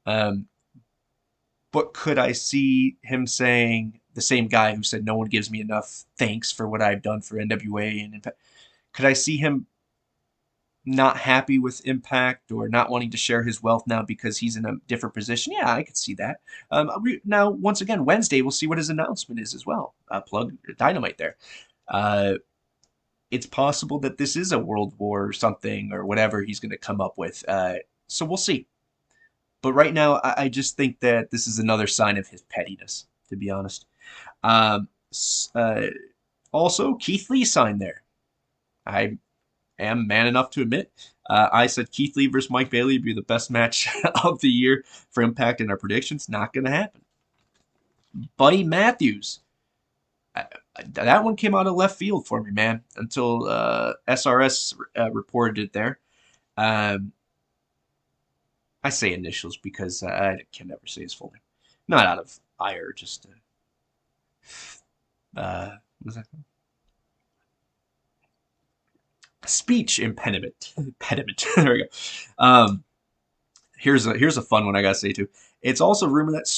But could I see him saying, the same guy who said no one gives me enough thanks for what I've done for NWA and Impact, could I see him not happy with Impact or not wanting to share his wealth now because he's in a different position? Yeah, I could see that. Now, once again, Wednesday, we'll see what his announcement is as well. Plug Dynamite there. it's possible that this is a world war or something or whatever he's going to come up with. So we'll see. But right now, I just think that this is another sign of his pettiness, to be honest. Um, also, Keith Lee signed there. I am man enough to admit. I said Keith Lee versus Mike Bailey would be the best match of the year for Impact in our predictions. Not going to happen. Buddy Mathews. That one came out of left field for me, man, until SRS reported it there. I say initials because I can never say his full name. Not out of ire, just what's that called? Speech impediment. Impediment. There we go. Here's a fun one I gotta say too. It's also rumored that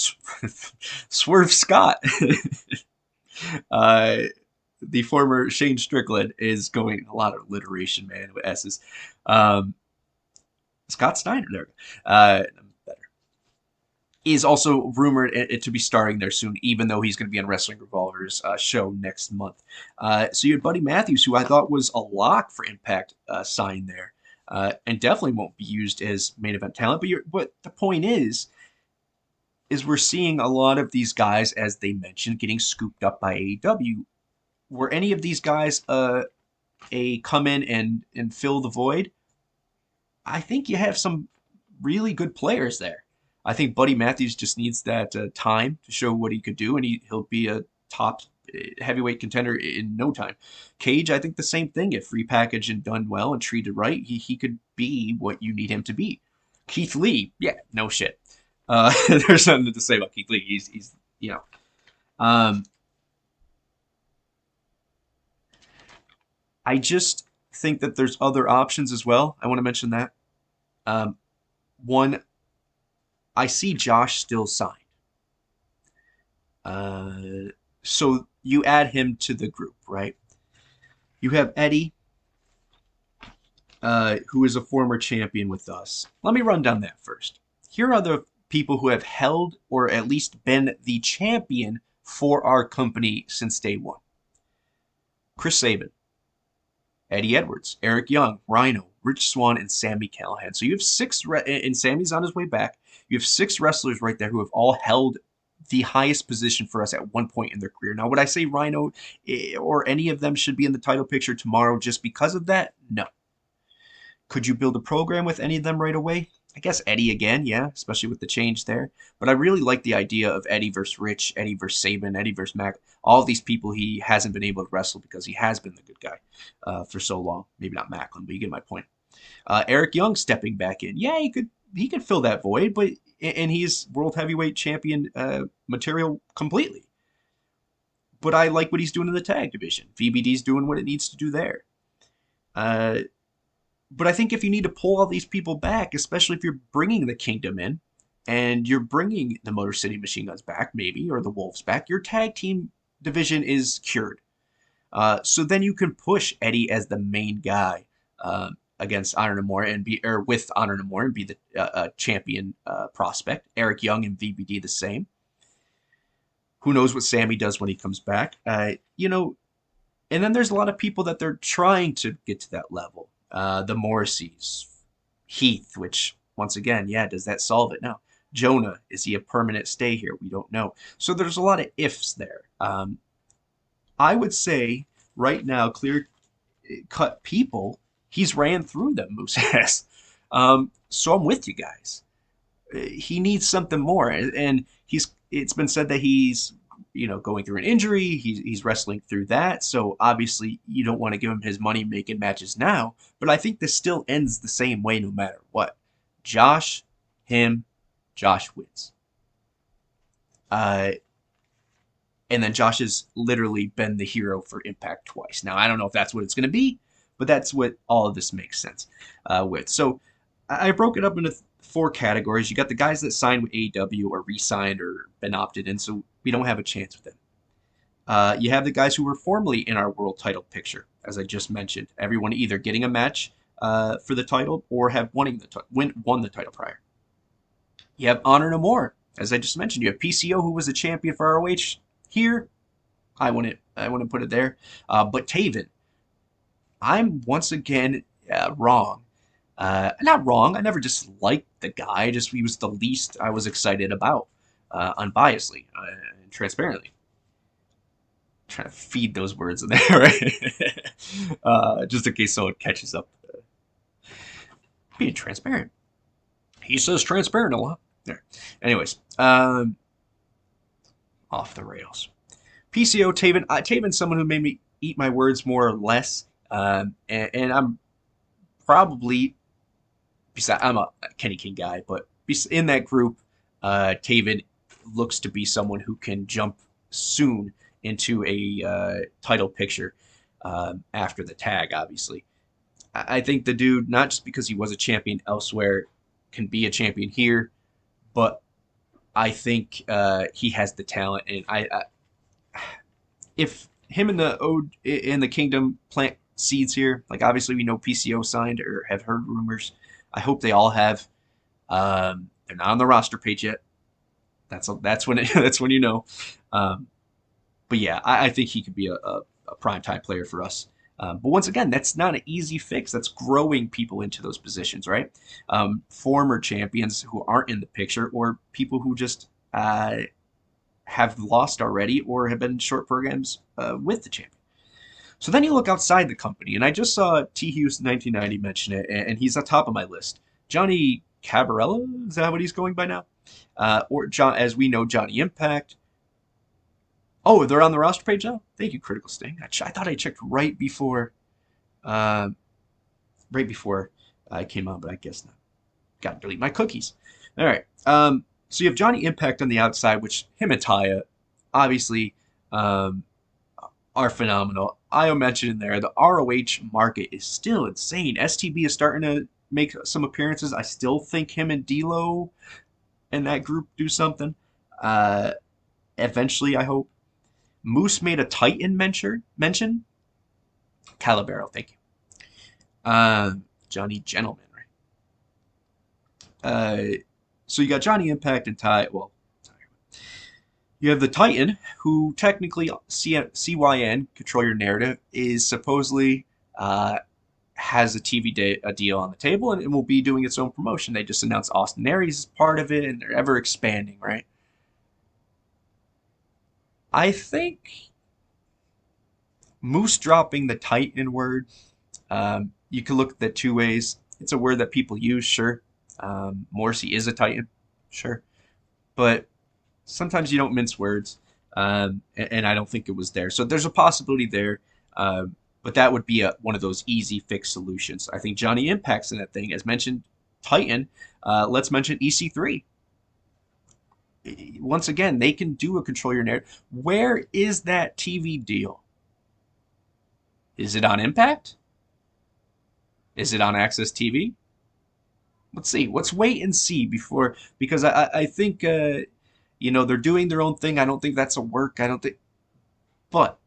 Swerve Scott, the former Shane Strickland, is going a lot of alliteration, man, with S's. Scott Steiner, there. Better. Is also rumored to be starring there soon, even though he's going to be on Wrestling Revolver's show next month. So you had Buddy Mathews, who I thought was a lock for Impact, signed there, and definitely won't be used as main event talent. But the point is we're seeing a lot of these guys, as they mentioned, getting scooped up by AEW. Were any of these guys a come in and fill the void? I think you have some really good players there. I think Buddy Mathews just needs that time to show what he could do, and he'll be a top heavyweight contender in no time. Cage, I think the same thing. If repackaged and done well and treated right, he could be what you need him to be. Keith Lee, yeah, no shit. There's nothing to say about Keith Lee. He's you know. I just think that there's other options as well. I want to mention that. One, I see Josh still signed. So you add him to the group, right? You have Eddie, who is a former champion with us. Let me run down that first. Here are the people who have held or at least been the champion for our company since day one. Chris Sabin, Eddie Edwards, Eric Young, Rhino, Rich Swann, and Sami Callihan. So you have six, and Sami's on his way back. You have six wrestlers right there who have all held the highest position for us at one point in their career. Now, would I say Rhino or any of them should be in the title picture tomorrow just because of that? No. Could you build a program with any of them right away? I guess Eddie again, yeah, especially with the change there. But I really like the idea of Eddie versus Rich, Eddie versus Sabin, Eddie versus Mac. All of these people he hasn't been able to wrestle because he has been the good guy for so long. Maybe not Macklin, but you get my point. Eric Young stepping back in. Yeah, he could fill that void, but and he's world heavyweight champion material completely. But I like what he's doing in the tag division. VBD's doing what it needs to do there. But I think if you need to pull all these people back, especially if you're bringing the Kingdom in and you're bringing the Motor City Machine Guns back, maybe, or the Wolves back, your tag team division is cured. So then you can push Eddie as the main guy against Honor No More and with Honor No More and be the champion prospect. Eric Young and VBD the same. Who knows what Sami does when he comes back? And then there's a lot of people that they're trying to get to that level. The Morrisseys, Heath, which once again, yeah, does that solve it? No. Jonah, is he a permanent stay here? We don't know. So there's a lot of ifs there. I would say right now, clear cut people, he's ran through them, Moose has. So I'm with you guys. He needs something more, and it's been said that he's going through an injury. He's wrestling through that. So obviously you don't want to give him his money making matches now. But I think this still ends the same way no matter what. Josh wins. And then Josh has literally been the hero for Impact twice. Now, I don't know if that's what it's going to be, but that's what all of this makes sense with. So I broke it up into 4 categories. You got the guys that signed with AEW or re-signed or been opted in, so we don't have a chance with them. You have the guys who were formerly in our world title picture, as I just mentioned. Everyone either getting a match for the title or have won the title prior. You have Honor No More, as I just mentioned. You have PCO, who was a champion for ROH here. I wouldn't put it there. But Taven, I'm once again wrong. Not wrong. I never disliked the guy. Just he was the least I was excited about, unbiasedly and transparently. Trying to feed those words in there, right? Just in case someone catches up. Being transparent. He says transparent a lot. There. Anyways, off the rails. PCO Taven. Taven's someone who made me eat my words more or less, and I'm probably. Besides, I'm a Kenny King guy, but in that group, Taven looks to be someone who can jump soon into a title picture after the tag, obviously. I think the dude, not just because he was a champion elsewhere, can be a champion here, but I think he has the talent. And if him and the Kingdom plant seeds here, like obviously we know PCO signed or have heard rumors. I hope they all have. They're not on the roster page yet. That's when that's when you know. But yeah, I think he could be a primetime player for us. But once again, that's not an easy fix. That's growing people into those positions, right? Former champions who aren't in the picture, or people who just have lost already or have been in short programs with the champion. So then you look outside the company, and I just saw T. Hughes 1990 mention it, and he's on top of my list. Johnny Cabarella, is that what he's going by now? Or John, as we know, Johnny Impact. Oh, they're on the roster page now? Thank you, Critical Sting. I thought I checked right before I came on, but I guess not. Got to delete my cookies. All right. So you have Johnny Impact on the outside, which him and Taya obviously are phenomenal. Io mentioned in there, the ROH market is still insane. STB is starting to make some appearances. I still think him and D'Lo and that group do something. Eventually, I hope. Moose made a Titan mention. Calabero, thank you. Johnny Gentleman, right? So you got Johnny Impact and Ty. Well, you have the Titan, who technically CYN, Control Your Narrative, is supposedly has a TV deal on the table and will be doing its own promotion. They just announced Austin Aries as part of it, and they're ever expanding, right? I think Moose dropping the Titan word, you can look at that two ways. It's a word that people use, sure. Morrissey is a Titan, sure. But sometimes you don't mince words, and I don't think it was there. So there's a possibility there, but that would be one of those easy fix solutions. I think Johnny Impact's in that thing. As mentioned, Titan, let's mention EC3. Once again, they can do a Control Your Narrative. Where is that TV deal? Is it on Impact? Is it on Access TV? Let's see. Let's wait and see because I think they're doing their own thing. I don't think that's a work. But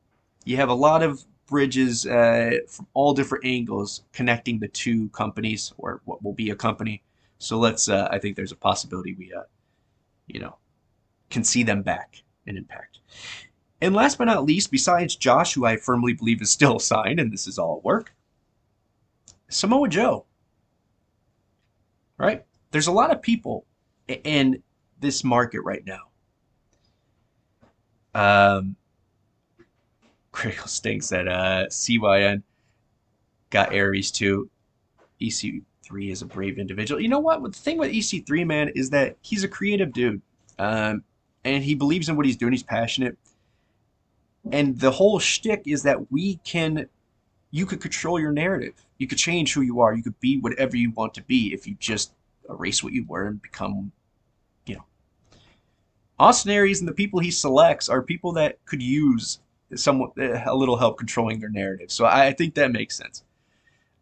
you have a lot of bridges from all different angles connecting the two companies, or what will be a company. So let's. I think there's a possibility we can see them back in Impact. And last but not least, besides Josh, who I firmly believe is still signed, and this is all work, Samoa Joe. Right? There's a lot of people in this market right now. Critical Sting said CYN got Aries too. EC3 is a brave individual. You know what? The thing with EC3, man, is that he's a creative dude. And he believes in what he's doing. He's passionate. And the whole shtick is that you could control your narrative. You could change who you are. You could be whatever you want to be if you just erase what you were and become, Austin Aries and the people he selects are people that could use a little help controlling their narrative. So I think that makes sense.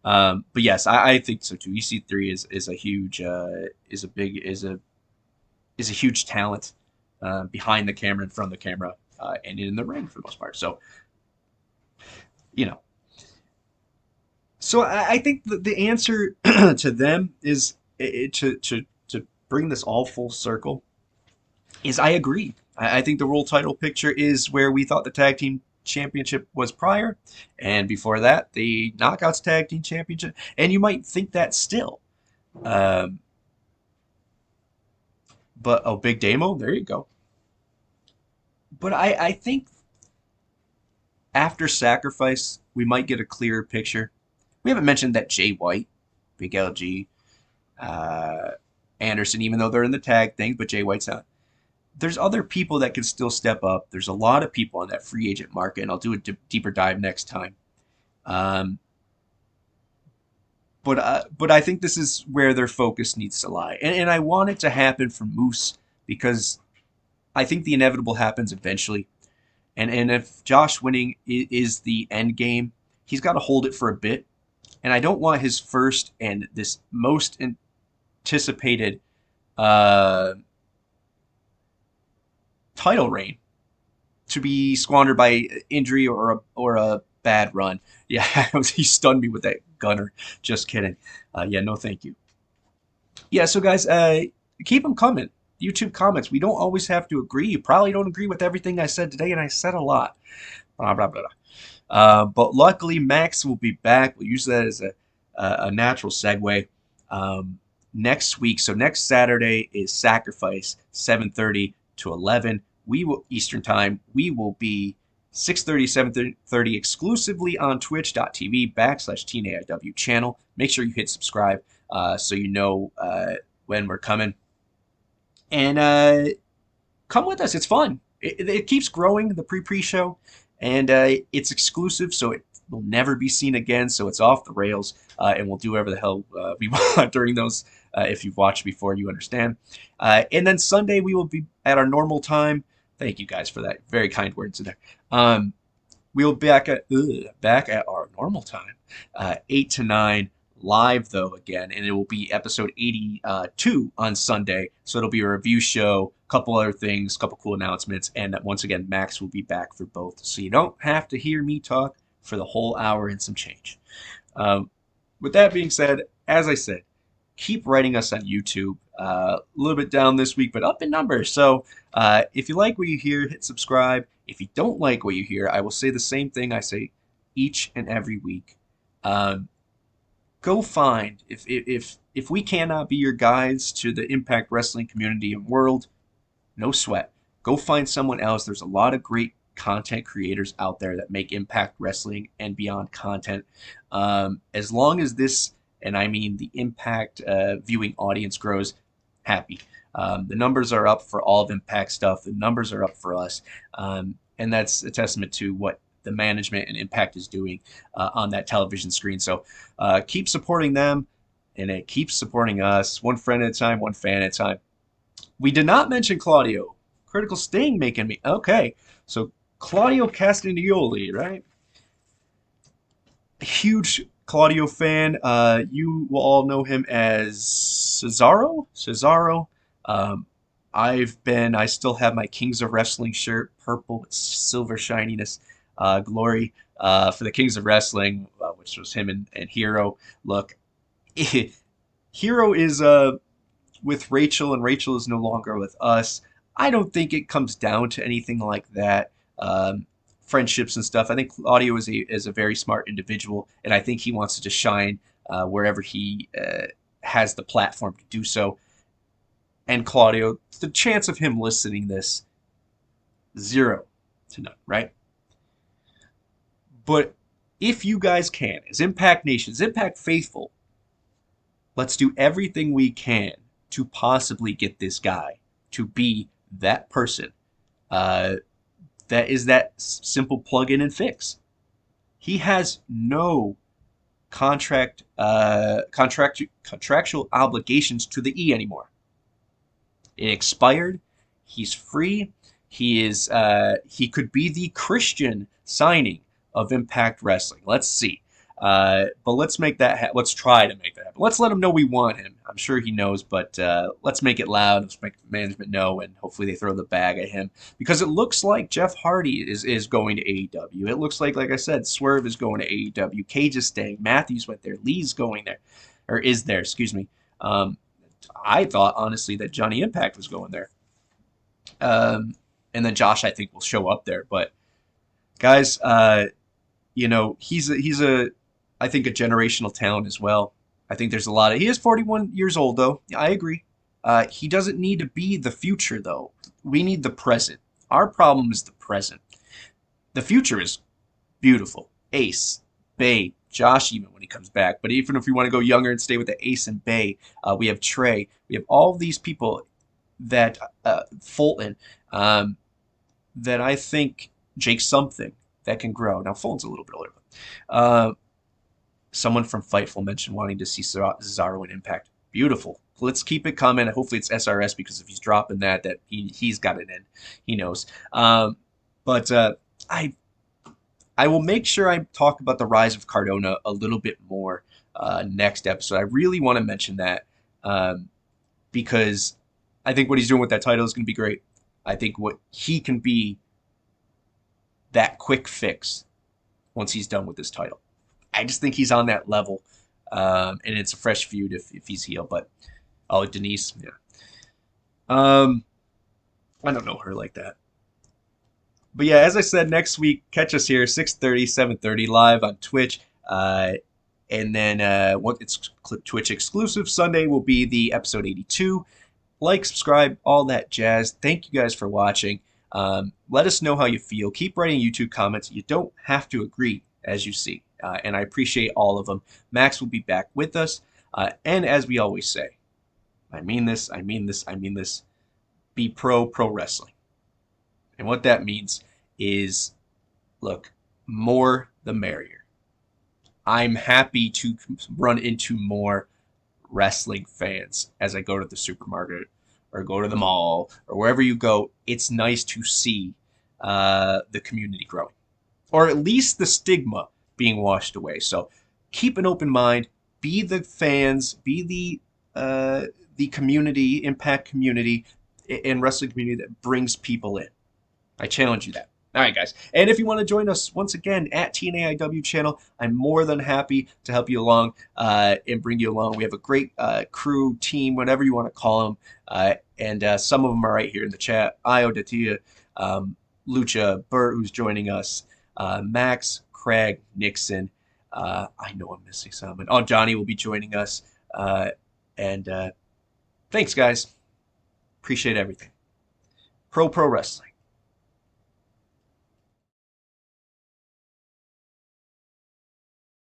But yes, I think so too. EC3 is a huge is a huge talent behind the camera, in front of the camera, and in the ring for the most part. So, So I think the answer to them is to bring this all full circle. Is I agree. I think the world title picture is where we thought the tag team Championship was prior, and before that, the Knockouts Tag Team Championship. And you might think that still. But, oh, Big Damo, there you go. But I think after Sacrifice, we might get a clearer picture. We haven't mentioned that Jay White, Big LG, Anderson, even though they're in the tag thing, but Jay White's not. There's other people that can still step up. There's a lot of people on that free agent market, and I'll do a deeper dive next time. But I think this is where their focus needs to lie. And I want it to happen for Moose because I think the inevitable happens eventually. And if Josh winning is the end game, he's got to hold it for a bit. And I don't want his first and this most anticipated title reign to be squandered by injury or a bad run. Yeah, he stunned me with that gunner. Just kidding. Yeah, no thank you. Yeah, so guys, keep them coming. YouTube comments. We don't always have to agree. You probably don't agree with everything I said today, and I said a lot. Blah, blah, blah, blah. But luckily, Max will be back. We'll use that as a natural segue. Next week, so next Saturday is Sacrifice, 7:30 to 11. We will Eastern Time. We will be 6:30, 7:30 exclusively on twitch.tv/TNAIW channel. Make sure you hit subscribe so you know when we're coming. And come with us. It's fun. It keeps growing, the pre-show, and it's exclusive, so it will never be seen again. So it's off the rails, and we'll do whatever the hell we want during those. If you've watched before, you understand. And then Sunday, we will be at our normal time. Thank you guys for that. Very kind words in there. We'll be back at our normal time, 8 to 9. Live though again, and it will be episode 82 on Sunday. So it'll be a review show, a couple other things, a couple cool announcements, and once again, Max will be back for both. So you don't have to hear me talk for the whole hour and some change. With that being said, as I said, keep writing us on YouTube. A little bit down this week, but up in numbers. So if you like what you hear, hit subscribe. If you don't like what you hear, I will say the same thing I say each and every week. Go find, if we cannot be your guides to the Impact Wrestling community and world, no sweat. Go find someone else. There's a lot of great content creators out there that make Impact Wrestling and beyond content. As long as this, and I mean the Impact viewing audience grows, happy. The numbers are up for all of Impact stuff. The numbers are up for us. And that's a testament to what the management and Impact is doing on that television screen. So keep supporting them, and it keeps supporting us, one friend at a time, one fan at a time. We did not mention Claudio. Critical Sting making me. Okay, so Claudio Castagnoli, right? Huge Claudio fan. You will all know him as Cesaro. I still have my Kings of Wrestling shirt, purple with silver shininess. Glory for the Kings of Wrestling, which was him and Hero. Look, Hero is with Rachel, and Rachel is no longer with us. I don't think it comes down to anything like that. Friendships and stuff. I think Claudio is a very smart individual, and I think he wants to just shine wherever he has the platform to do so. And Claudio, the chance of him listening this, 0 to none, right? But if you guys can, as Impact Nation, as Impact Faithful, let's do everything we can to possibly get this guy to be that person that is that simple plug-in and fix. He has no contractual obligations to the E anymore. It expired. He's free. He could be the Christian signing of Impact Wrestling. Let's see. But let's make that let's try to make that happen. Let's let him know we want him. I'm sure he knows, but let's make it loud. Let's make the management know, and hopefully they throw the bag at him. Because it looks like Jeff Hardy is going to AEW. It looks like I said, Swerve is going to AEW. Cage is staying. Mathews went there. Lee's going there. Or is there, excuse me. I thought, honestly, that Johnny Impact was going there. And then Josh, I think, will show up there. But guys, he's a I think a generational talent as well. I think there's a lot of he is 41 years old though. I agree. He doesn't need to be the future though. We need the present. Our problem is the present. The future is beautiful. Ace, Bay, Josh even when he comes back. But even if we want to go younger and stay with the Ace and Bay, we have Trey. We have all of these people that Fulton that I think Jake something that can grow. Now Fulton's a little bit older. Someone from Fightful mentioned wanting to see Cesaro in Impact. Beautiful. Let's keep it coming. Hopefully it's SRS because if he's dropping that he's got it in. He knows. But I will make sure I talk about the rise of Cardona a little bit more next episode. I really want to mention that because I think what he's doing with that title is going to be great. I think what he can be that quick fix once he's done with this title. I just think he's on that level, and it's a fresh feud if he's heel. But Denise, yeah, I don't know her like that. But yeah, as I said, next week catch us here 6:30, 7:30 live on Twitch, and then what it's Twitch exclusive Sunday will be the episode 82. Like, subscribe, all that jazz. Thank you guys for watching. Let us know how you feel. Keep writing YouTube comments. You don't have to agree, as you see. And I appreciate all of them. Max will be back with us. And as we always say, I mean this, I mean this, I mean this. Be pro wrestling. And what that means is, look, more the merrier. I'm happy to run into more wrestling fans as I go to the supermarket or go to the mall or wherever you go. It's nice to see the community growing, or at least the stigma being washed away. So keep an open mind. Be the fans. Be the community, Impact community, and wrestling community that brings people in. I challenge you that. All right, guys. And if you want to join us once again at TNAIW channel, I'm more than happy to help you along and bring you along. We have a great crew, team, whatever you want to call them. And some of them are right here in the chat. Io, Datia, Lucha, Bert, who's joining us, Max, Craig, Nixon. I know I'm missing someone. Oh, Johnny will be joining us. And thanks, guys. Appreciate everything. Pro wrestling.